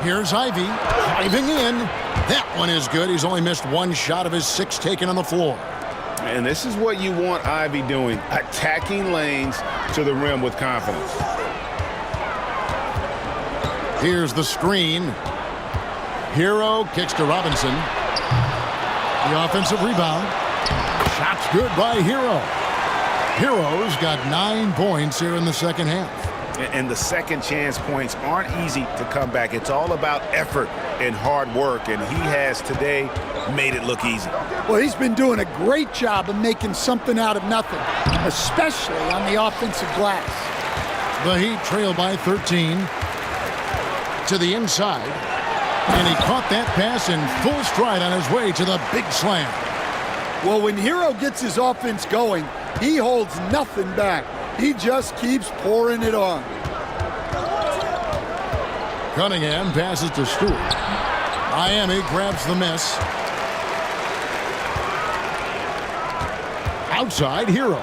Here's Ivy driving in. That one is good. He's only missed 1 shot of his 6 taken on the floor. And this is what you want Ivy doing, attacking lanes to the rim with confidence. Here's the screen. Hero kicks to Robinson. The offensive rebound. Shot's good by Hero. Hero's got 9 points here in the second half. And the second chance points aren't easy to come back. It's all about effort and hard work, and he has today made it look easy. Well, he's been doing a great job of making something out of nothing, especially on the offensive glass. The Heat trail by 13 to the inside, and he caught that pass in full stride on his way to the big slam. Well, when Hero gets his offense going, he holds nothing back. He just keeps pouring it on. Cunningham passes to Stewart. Miami grabs the miss. Outside, Hero.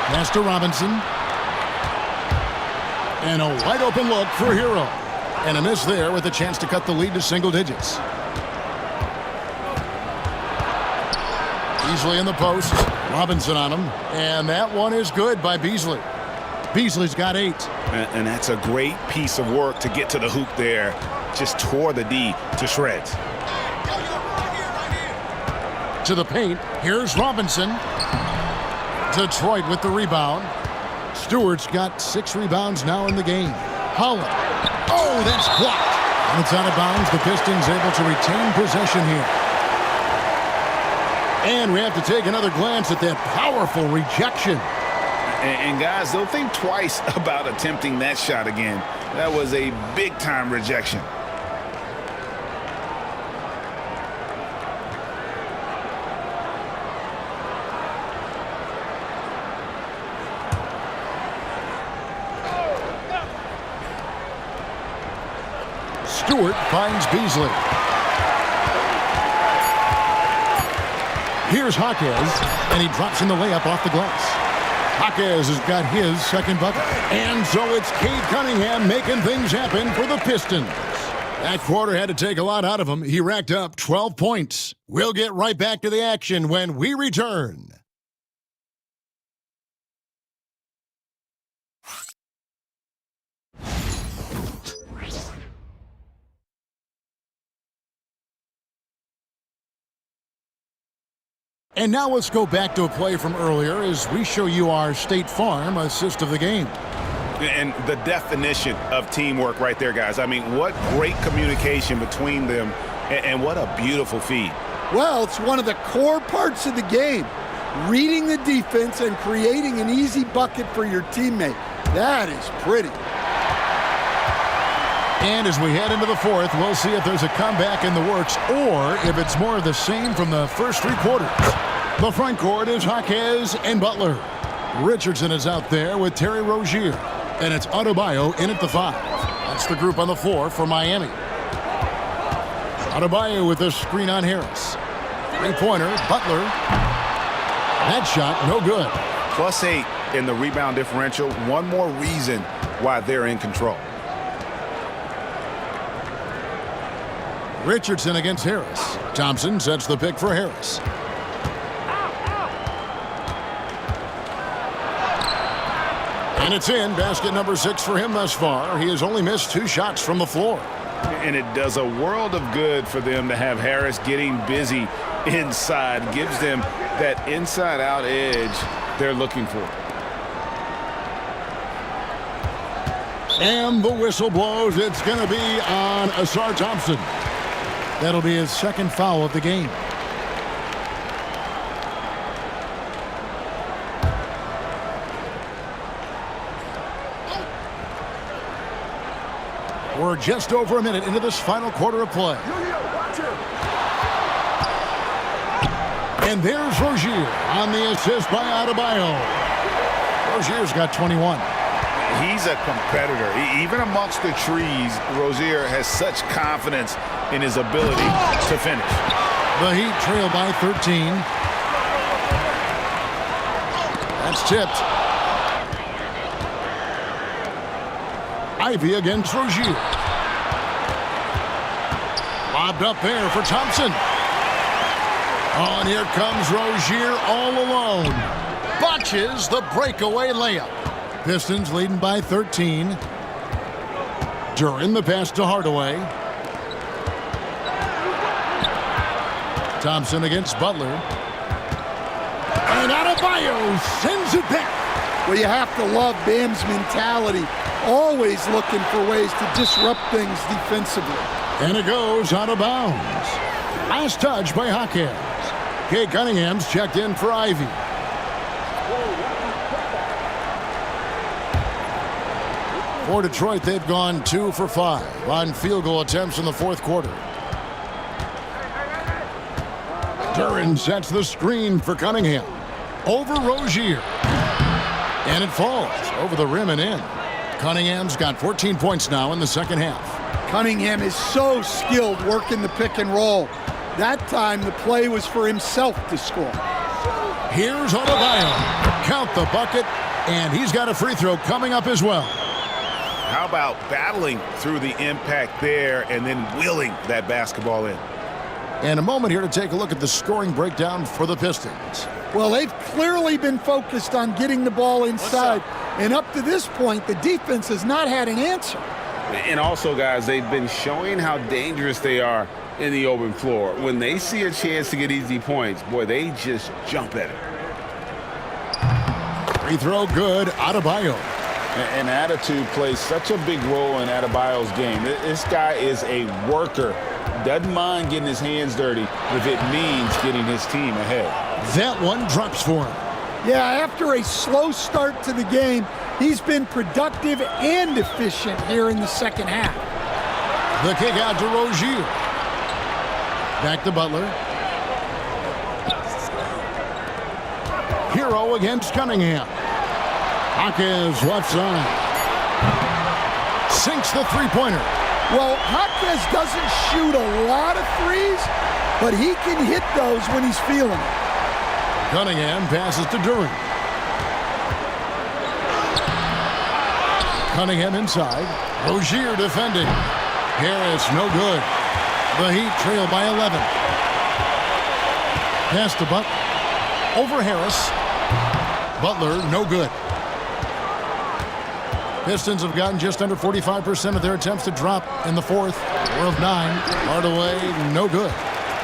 Pass to Robinson. And a wide open look for Hero. And a miss there with a chance to cut the lead to single digits. Beasley in the post. Robinson on him. And that one is good by Beasley. Beasley's got 8. And that's a great piece of work to get to the hoop there. Just tore the D to shreds. To the paint. Here's Robinson. Detroit with the rebound. Stewart's got 6 rebounds now in the game. Holland. Oh, that's blocked. And it's out of bounds. The Pistons able to retain possession here. And we have to take another glance at that powerful rejection. And guys, they'll think twice about attempting that shot again. That was a big-time rejection. Stewart finds Beasley. Here's Jaquez, and he drops in the layup off the glass. Jaquez has got his second bucket. And so it's Cade Cunningham making things happen for the Pistons. That quarter had to take a lot out of him. He racked up 12 points. We'll get right back to the action when we return. And now let's go back to a play from earlier as we show you our State Farm assist of the game. And the definition of teamwork right there, guys. I mean, what great communication between them, and what a beautiful feed. Well, it's one of the core parts of the game. Reading the defense and creating an easy bucket for your teammate. That is pretty. And as we head into the fourth, we'll see if there's a comeback in the works or if it's more of the same from the first three quarters. The front court is Jaquez and Butler. Richardson is out there with Terry Rozier. And it's Adebayo in at the 5. That's the group on the floor for Miami. Adebayo with a screen on Harris. Three-pointer, Butler. That shot, no good. +8 in the rebound differential. One more reason why they're in control. Richardson against Harris. Thompson sets the pick for Harris. And it's in. Basket number 6 for him thus far. He has only missed 2 shots from the floor. And it does a world of good for them to have Harris getting busy inside. Gives them that inside-out edge they're looking for. And the whistle blows. It's going to be on Asar Thompson. That'll be his second foul of the game. We're just over a minute into this final quarter of play. And there's Rozier on the assist by Adebayo. Rozier's got 21. He's a competitor. Even amongst the trees, Rozier has such confidence in his ability to finish. The Heat trail by 13. That's tipped. Ivy against Rozier. Lobbed up there for Thompson. Oh, and here comes Rozier all alone. Botches the breakaway layup. Pistons leading by 13. Duran the pass to Hardaway. Thompson against Butler. And Adebayo sends it back. Well, you have to love Bam's mentality. Always looking for ways to disrupt things defensively. And it goes out of bounds. Last touch by Jaquez. Cade Cunningham's checked in for Ivy. For Detroit, they've gone 2 for 5 on field goal attempts in the fourth quarter. Duran sets the screen for Cunningham. Over Rozier. And it falls over the rim and in. Cunningham's got 14 points now in the second half. Cunningham is so skilled working the pick and roll. That time the play was for himself to score. Here's Adebayo. Count the bucket, and he's got a free throw coming up as well. How about battling through the impact there and then wheeling that basketball in? And a moment here to take a look at the scoring breakdown for the Pistons. Well, they've clearly been focused on getting the ball inside. And up to this point, the defense has not had an answer. And also, guys, they've been showing how dangerous they are in the open floor. When they see a chance to get easy points, boy, they just jump at it. Free throw good, Adebayo. And attitude plays such a big role in Adebayo's game. This guy is a worker. Doesn't mind getting his hands dirty if it means getting his team ahead. That one drops for him. Yeah, after a slow start to the game, he's been productive and efficient here in the second half. The kick out to Rozier. Back to Butler. Hero against Cunningham. Jaquez left side. Sinks the three-pointer. Well, Hopkins doesn't shoot a lot of threes, but he can hit those when he's feeling it. Cunningham passes to Duren. Cunningham inside. Rozier defending. Harris, no good. The Heat trail by 11. Pass to Butler. Over Harris. Butler, no good. Pistons have gotten just under 45% of their attempts to drop in the fourth. 4 of 9. Hardaway, no good.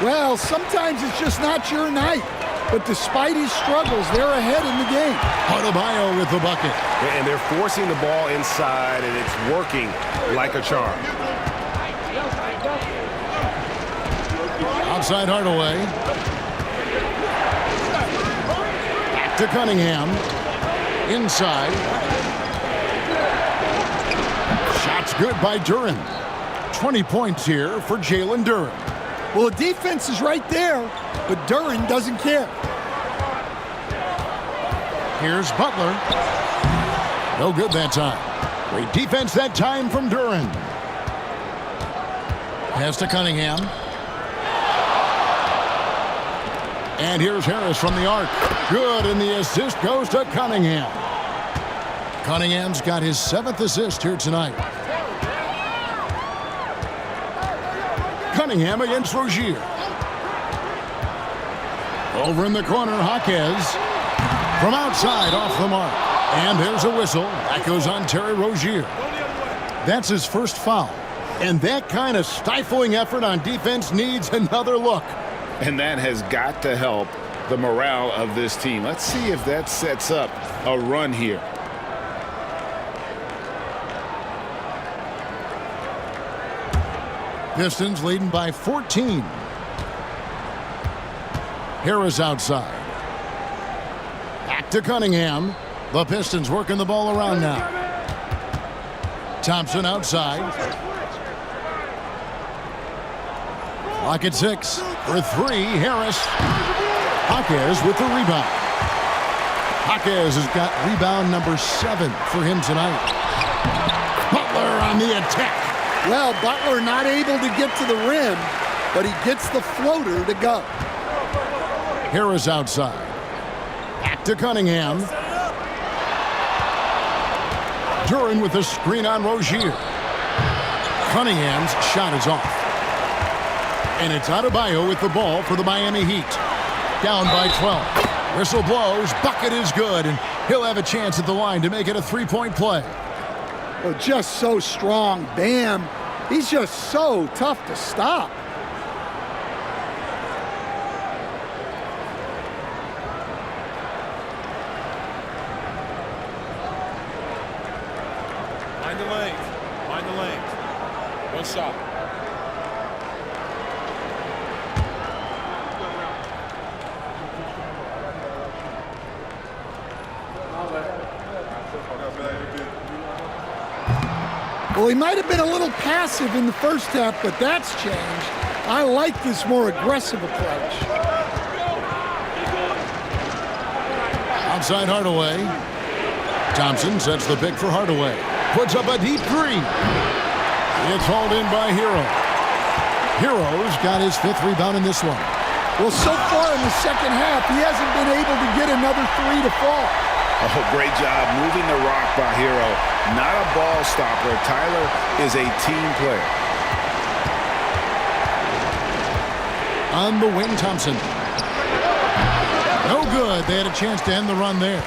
Well, sometimes it's just not your night. But despite his struggles, they're ahead in the game. Adebayo with the bucket. And they're forcing the ball inside, and it's working like a charm. Outside Hardaway. Back to Cunningham. Inside. Shots good by Duren. 20 points here for Jalen Duren. Well, the defense is right there, but Duren doesn't care. Here's Butler. No good that time. Great defense that time from Duren. Pass to Cunningham. And here's Harris from the arc. Good, and the assist goes to Cunningham. Cunningham's got his 7th assist here tonight. Cunningham against Rozier. Over in the corner, Jaquez. From outside, off the mark. And there's a whistle. That goes on Terry Rozier. That's his first foul. And that kind of stifling effort on defense needs another look. And that has got to help the morale of this team. Let's see if that sets up a run here. Pistons leading by 14. Harris outside. Back to Cunningham. The Pistons working the ball around now. Thompson outside. Clock at 6. For 3, Harris. Jaquez with the rebound. Jaquez has got rebound number 7 for him tonight. Butler on the attack. Well, Butler not able to get to the rim, but he gets the floater to go. Harris outside. Back to Cunningham. Duren with a screen on Rozier. Cunningham's shot is off. And it's Adebayo with the ball for the Miami Heat. Down by 12. Whistle blows. Bucket is good. And he'll have a chance at the line to make it a 3-point play. Oh, just so strong. Bam. He's just so tough to stop. Mind the lane. Mind the lane. One shot. Well, he might have been a little passive in the first half, but that's changed. I like this more aggressive approach. Outside Hardaway. Thompson sets the pick for Hardaway. Puts up a deep 3. It's hauled in by Hero. Hero's got his 5th rebound in this one. Well, so far in the second half, he hasn't been able to get another 3 to fall. Oh, great job moving the rock by Hero. Not a ball stopper. Tyler is a team player. On the wing, Thompson. No good. They had a chance to end the run there.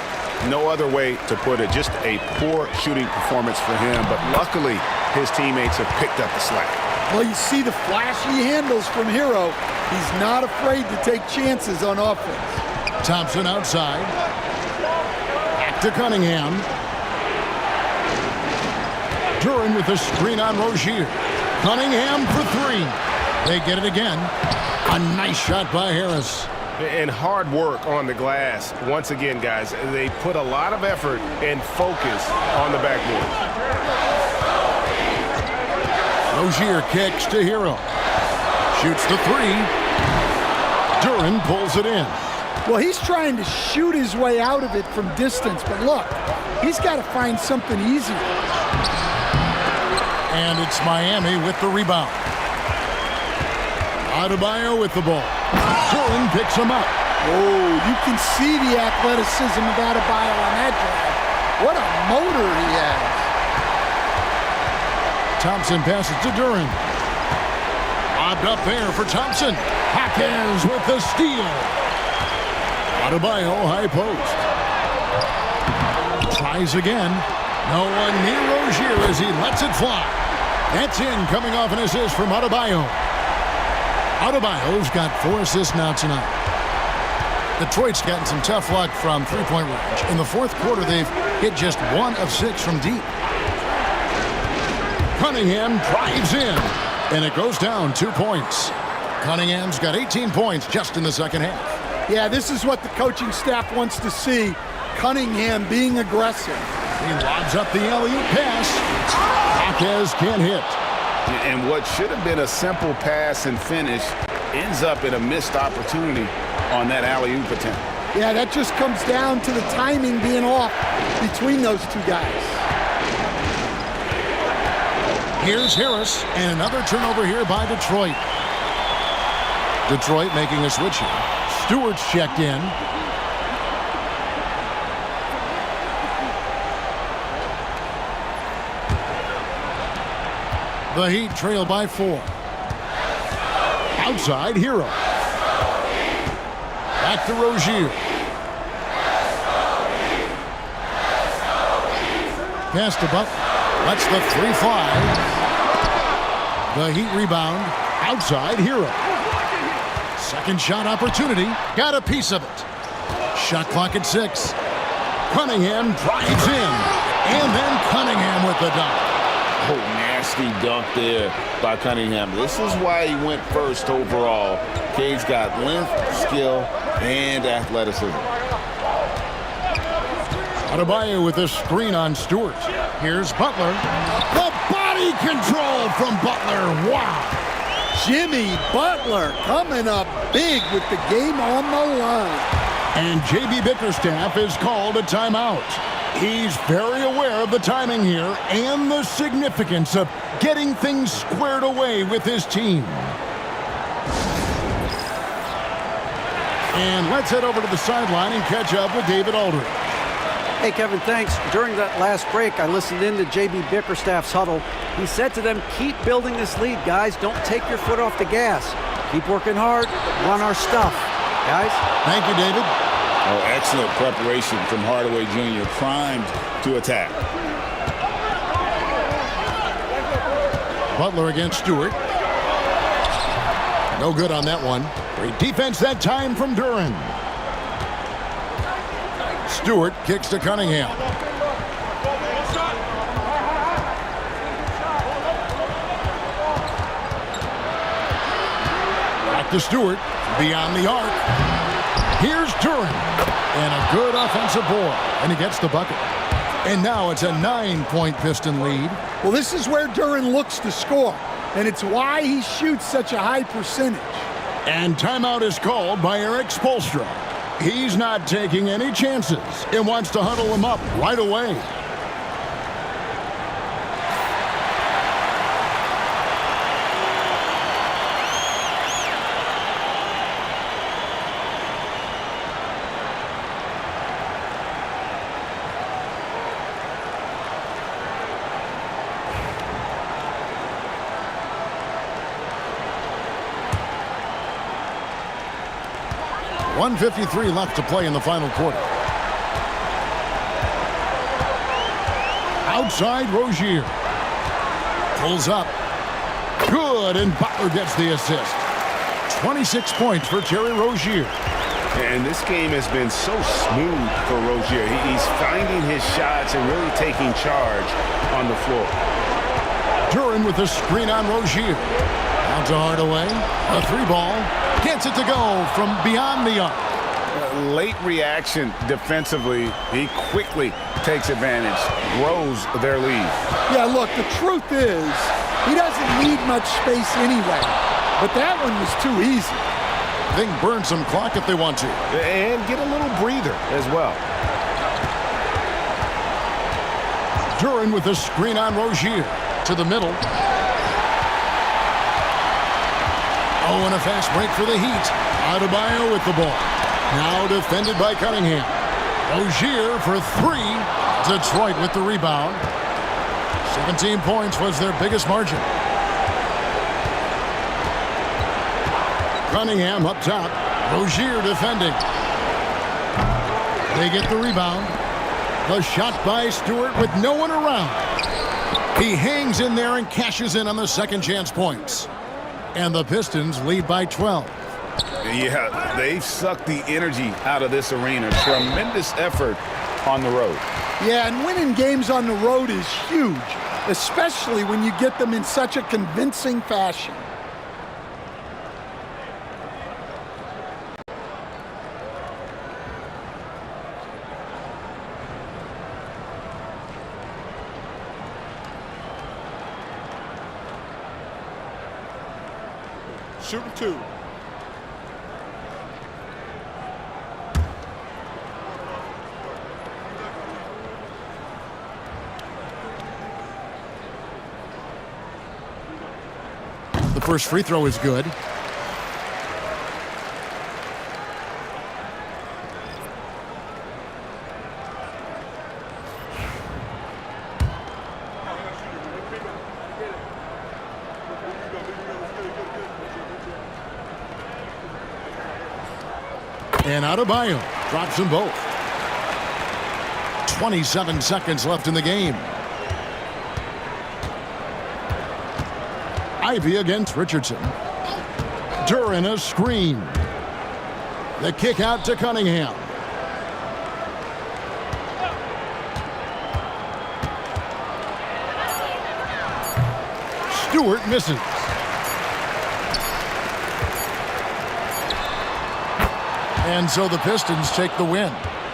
No other way to put it. Just a poor shooting performance for him. But luckily, his teammates have picked up the slack. Well, you see the flashy handles from Hero. He's not afraid to take chances on offense. Thompson outside. Back to Cunningham. Duren with a screen on Rozier. Cunningham for 3. They get it again. A nice shot by Harris. And hard work on the glass. Once again, guys, they put a lot of effort and focus on the backboard. Rozier kicks to Hero. Shoots the 3. Duren pulls it in. Well, he's trying to shoot his way out of it from distance, but look, he's got to find something easier. And it's Miami with the rebound. Adebayo with the ball. Duren picks him up. Oh, you can see the athleticism of Adebayo on that drive. What a motor he has. Thompson passes to Duren. Lobbed up there for Thompson. Hawkins with the steal. Adebayo high post. Tries again. No one near Rozier as he lets it fly. That's in, coming off an assist from Adebayo. Adebayo's got 4 assists now tonight. Detroit's gotten some tough luck from three-point range. In the fourth quarter, they've hit just 1 of 6 from deep. Cunningham drives in, and it goes down 2 points. Cunningham's got 18 points just in the second half. Yeah, this is what the coaching staff wants to see. Cunningham being aggressive. He lobs up the alley-oop pass. Hawkins can't hit. And what should have been a simple pass and finish ends up in a missed opportunity on that alley-oop attempt. Yeah, that just comes down to the timing being off between those two guys. Here's Harris, and another turnover here by Detroit. Detroit making a switch here. Stewart's checked in. The Heat trail by 4. Outside, Hero. Back to Rozier. Pass to Butler. Lets the 3 fly. The Heat rebound. Outside, Hero. Second shot opportunity. Got a piece of it. Shot clock at 6. Cunningham drives in. And then Cunningham with the dunk. Oh, nasty dunk there by Cunningham. This is why he went first overall. Cade's got length, skill, and athleticism. Adebayo with a screen on Stewart. Here's Butler. The body control from Butler. Wow. Jimmy Butler coming up big with the game on the line. And J.B. Bickerstaff is called a timeout. He's very aware of the timing here and the significance of getting things squared away with his team. And let's head over to the sideline and catch up with David Aldridge. Hey, Kevin, thanks. During that last break, I listened in to J.B. Bickerstaff's huddle. He said to them, keep building this lead, guys. Don't take your foot off the gas. Keep working hard. Run our stuff. Guys? Thank you, David. Oh, excellent preparation from Hardaway Jr., primed to attack. Butler against Stewart. No good on that one. Great defense that time from Duren. Stewart kicks to Cunningham. Back to Stewart. Beyond the arc. Here's Duren. And a good offensive board. And he gets the bucket. And now it's a 9-point Piston lead. Well, this is where Duren looks to score. And it's why he shoots such a high percentage. And timeout is called by Eric Spoelstra. He's not taking any chances and wants to huddle him up right away. .153 left to play in the final quarter. Outside, Rozier. Pulls up. Good, and Butler gets the assist. 26 points for Terry Rozier. And this game has been so smooth for Rozier. He's finding his shots and really taking charge on the floor. Duren with a screen on Rozier. Out to Hardaway. A 3-ball. Gets it to go from beyond the arc. Late reaction defensively. He quickly takes advantage, grows their lead. Yeah, look, the truth is he doesn't need much space anyway. But that one was too easy. They can burn some clock if they want to. And get a little breather as well. Duren with a screen on Rozier. To the middle. Oh, and a fast break for the Heat. Adebayo with the ball. Now defended by Cunningham. Rozier for three. Detroit with the rebound. 17 points was their biggest margin. Cunningham up top. Rozier defending. They get the rebound. The shot by Stewart with no one around. He hangs in there and cashes in on the second chance points. And the Pistons lead by 12. Yeah, they've sucked the energy out of this arena. Tremendous effort on the road. Yeah, and winning games on the road is huge, especially when you get them in such a convincing fashion. Shooting 2. The first free throw is good. And Adebayo drops them both. 27 seconds left in the game. Ivy against Richardson. Duran a screen. The kick out to Cunningham. Stewart misses. And so the Pistons take the win.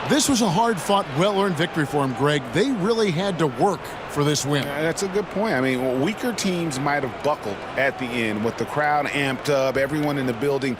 This was a hard-fought, well-earned victory for them, Greg. They really had to work for this win. That's a good point. I mean, weaker teams might have buckled at the end with the crowd amped up, everyone in the building